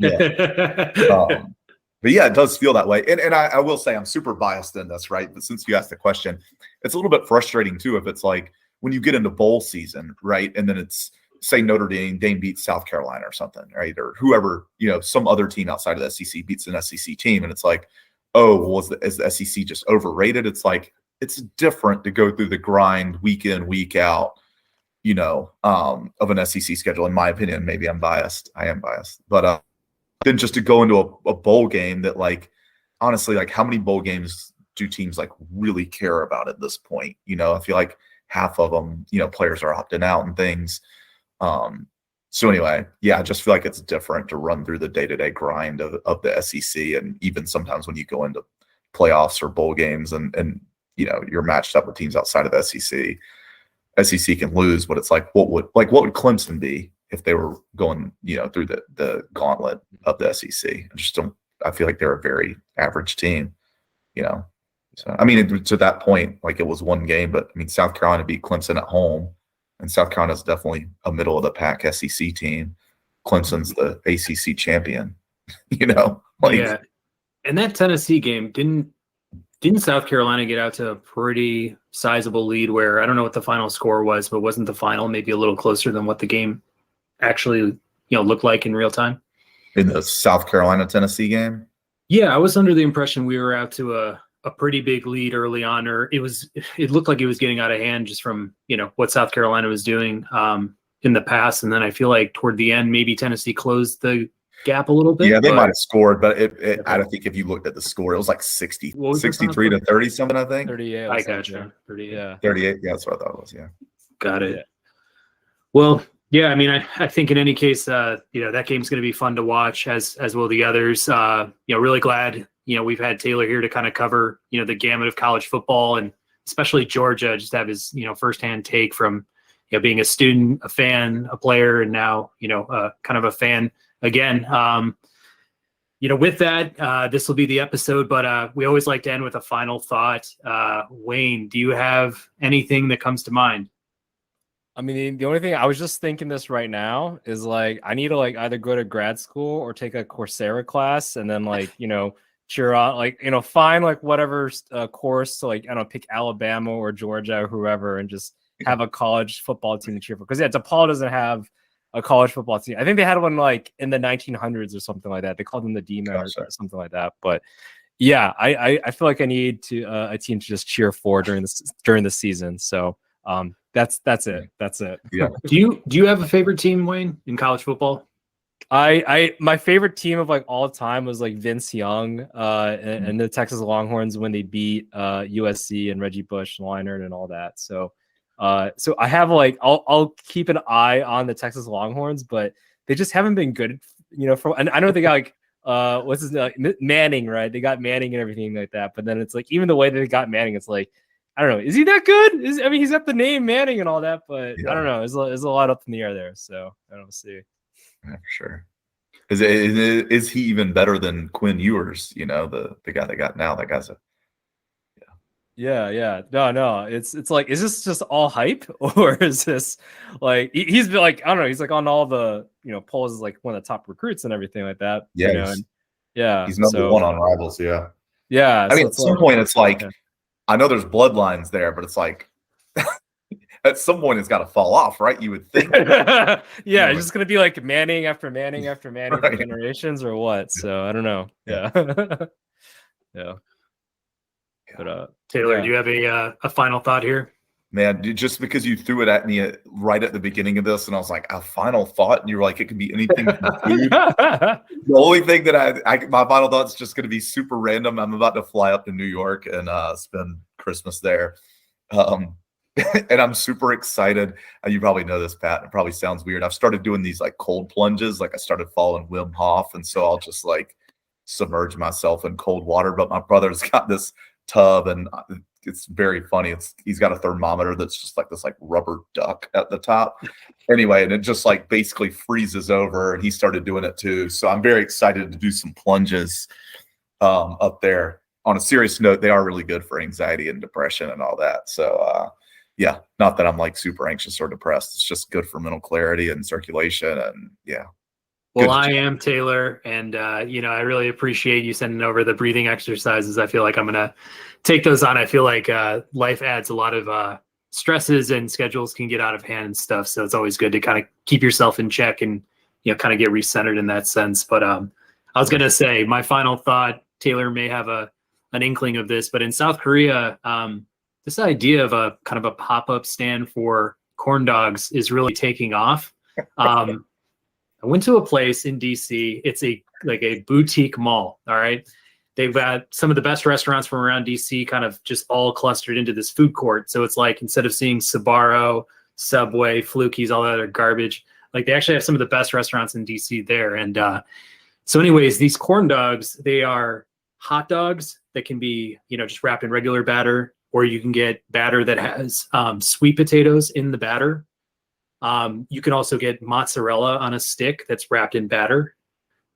But yeah, it does feel that way. And I will say I'm super biased in this, right? But since you asked the question, it's a little bit frustrating too if it's like when you get into bowl season, right? And then it's say Notre Dame beats South Carolina or something, right? Or whoever, some other team outside of the SEC beats an SEC team, and it's like, oh, well, is the SEC just overrated? It's like, it's different to go through the grind week in, week out, of an SEC schedule, in my opinion. Maybe I'm biased. I am biased. But then just to go into a bowl game that, like, honestly, like, how many bowl games do teams, like, really care about at this point? I feel like half of them, players are opting out and things. So anyway, yeah, I just feel like it's different to run through the day-to-day grind of the SEC, and even sometimes when you go into playoffs or bowl games and you're matched up with teams outside of the SEC. SEC can lose, but it's like what would Clemson be if they were going through the gauntlet of the SEC? I feel like they're a very average team, So I mean, to that point, like it was one game, but I mean, South Carolina beat Clemson at home, and South Carolina is definitely a middle of the pack SEC team. Clemson's the ACC champion, Yeah, and that Tennessee game didn't South Carolina get out to a pretty sizable lead where I don't know what the final score was, but wasn't the final maybe a little closer than what the game actually looked like in real time? In the South Carolina Tennessee game? Yeah, I was under the impression we were out to a pretty big lead early on, or it looked like it was getting out of hand just from what South Carolina was doing in the past, and then I feel like toward the end maybe Tennessee closed the gap a little bit. Yeah, they might have scored, but I don't think if you looked at the score, it was like 63 to 30 something, I think. 38. I gotcha. 38. Yeah. 38. Yeah, that's what I thought it was. Yeah. Got it. Yeah. Well, yeah, I mean, I think in any case, that game's going to be fun to watch as will the others. Really glad, we've had Taylor here to kind of cover, the gamut of college football and especially Georgia, just have his, firsthand take from, being a student, a fan, a player, and now, kind of a fan again. With that, this will be the episode, but we always like to end with a final thought. Wayne, do you have anything that comes to mind? I mean, the only thing I was just thinking this right now is like, I need to like either go to grad school or take a Coursera class and then like, cheer on, like, find like whatever course to like, I don't know, pick Alabama or Georgia or whoever and just have a college football team to cheer for. Because yeah, DePaul doesn't have a college football team. I think they had one like in the 1900s or something like that. They called them the D-Men or something like that. But yeah, I feel like I need to a team to just cheer for during the season. So that's it. That's it. Yeah. Do you have a favorite team, Wayne, in college football? My favorite team of like all time was like Vince Young and the Texas Longhorns when they beat USC and Reggie Bush and Leinart and all that. So I have like I'll keep an eye on the Texas Longhorns, but they just haven't been good, and I know they got like what's his name, Manning, right? They got Manning and everything like that, but then it's like even the way that they got Manning, it's like I don't know, is he that good? He's got the name Manning and all that, but I don't know, there's a lot up in the air there, so I don't see. Yeah, for sure. Is he even better than Quinn Ewers? The guy they got now. That guy's Yeah. No. It's like, is this just all hype, or is this like he's been like, I don't know, he's like on all the polls as like one of the top recruits and everything like that. Yeah, he's number one on Rivals. Yeah. I mean, at some point, it's like I know there's bloodlines there, but it's like at some point it's got to fall off, right? You would think. It's just gonna be like Manning after Manning after Manning for generations, or what? So I don't know. Yeah. Yeah. But Taylor, do you have a final thought here? Man, just because you threw it at me right at the beginning of this, and I was like, a final thought, and you're like, it can be anything from food. The only thing that my final thought is just going to be super random. I'm about to fly up to New York and spend Christmas there. And I'm super excited. You probably know this, Pat. It probably sounds weird. I've started doing these like cold plunges. Like I started following Wim Hof, and so I'll just like submerge myself in cold water. But my brother's got this tub, and it's very funny. He's got a thermometer that's just like this like rubber duck at the top. Anyway, and it just like basically freezes over, and he started doing it too. So I'm very excited to do some plunges up there. On a serious note, they are really good for anxiety and depression and all that. So yeah, not that I'm like super anxious or depressed. It's just good for mental clarity and circulation, and yeah. Well, I am Taylor, and I really appreciate you sending over the breathing exercises. I feel like I'm gonna take those on. I feel like life adds a lot of stresses, and schedules can get out of hand and stuff. So it's always good to kind of keep yourself in check and kind of get recentered in that sense. But I was gonna say my final thought. Taylor may have an inkling of this, but in South Korea, this idea of a kind of a pop-up stand for corn dogs is really taking off. I went to a place in DC. It's a boutique mall. All right. They've got some of the best restaurants from around DC kind of just all clustered into this food court. So it's like, instead of seeing Sbarro, Subway, Flukies, all that other garbage, Like they actually have some of the best restaurants in DC there. And so anyways, these corn dogs, they are hot dogs that can be, just wrapped in regular batter, or you can get batter that has sweet potatoes in the batter. You can also get mozzarella on a stick that's wrapped in batter,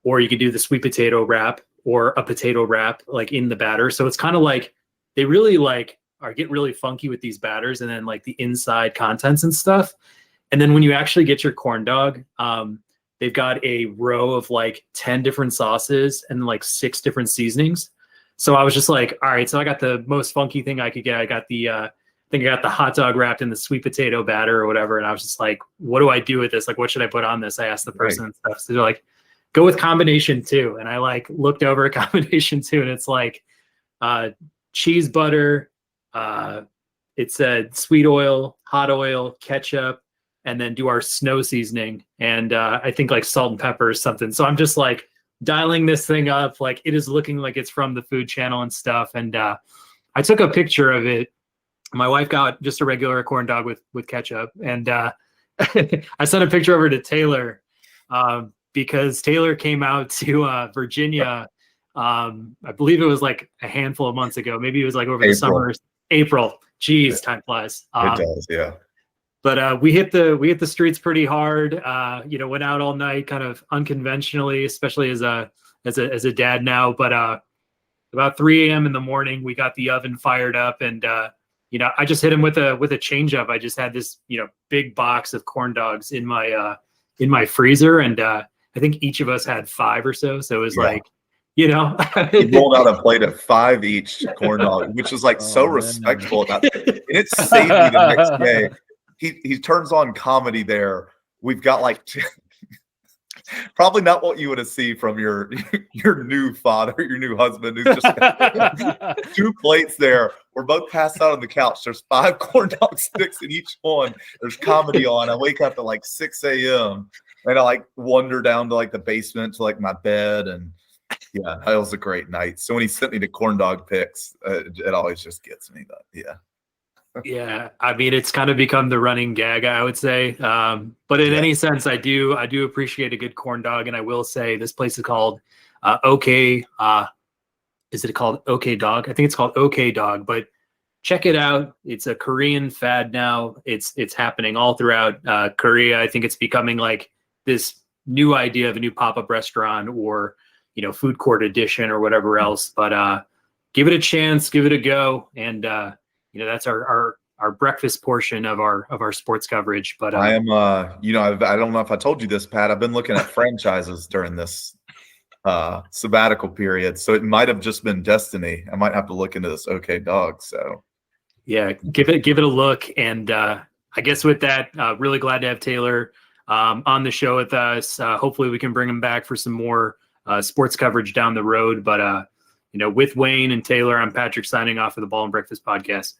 or you can do the sweet potato wrap or a potato wrap like in the batter. So it's kind of like they really get really funky with these batters, and then like the inside contents and stuff. And then when you actually get your corn dog, they've got a row of like 10 different sauces and like 6 different seasonings. So I was just like, all right, so I got the most funky thing I could get. I got the I think I got the hot dog wrapped in the sweet potato batter or whatever. And I was just like, what do I do with this? Like, what should I put on this? I asked the person and stuff. So they're like, go with combination 2. And I like looked over a combination 2, and it's like cheese butter, it said sweet oil, hot oil, ketchup, and then do our snow seasoning. And I think like salt and pepper or something. So I'm just like dialing this thing up. Like it is looking like it's from the Food Channel and stuff. And I took a picture of it. My wife got just a regular corn dog with ketchup. And I sent a picture over to Taylor because Taylor came out to Virginia. I believe it was like a handful of months ago. Maybe it was like over the summer. April. Jeez, time flies. It does, yeah. But we hit the streets pretty hard. Went out all night, kind of unconventionally, especially as a dad now. But about 3 a.m. in the morning, we got the oven fired up, and I just hit him with a change up. I just had this big box of corn dogs in my freezer, and I think each of us had 5 or so. So it was like. He rolled out a plate of 5 each corn dog, which is like so respectful. And it saved me the next day. He turns on comedy there. We've got like probably not what you would have seen from your new father, your new husband, who's just 2 plates there. We're both passed out on the couch. There's 5 corn dog sticks in each one. There's comedy on. I wake up at like 6 a.m. and I like wander down to like the basement to like my bed, and yeah, that was a great night. So when he sent me the corn dog pics, it always just gets me. Yeah, I mean, it's kind of become the running gag, I would say. But in any sense, I do appreciate a good corn dog, and I will say this place is called OK. Is it called OK Dog? I think it's called OK Dog. But check it out. It's a Korean fad now. It's happening all throughout Korea. I think it's becoming like this new idea of a new pop-up restaurant or food court edition or whatever else. But give it a chance, give it a go, and that's our breakfast portion of our sports coverage. But I am I don't know if I told you this, Pat. I've been looking at franchises during this sabbatical period, so it might have just been destiny. I might have to look into this OK Dog. So yeah, give it a look. And I guess with that, really glad to have Taylor on the show with us. Hopefully we can bring him back for some more sports coverage down the road. But with Wayne and Taylor, I'm Patrick signing off for the Ball and Breakfast podcast.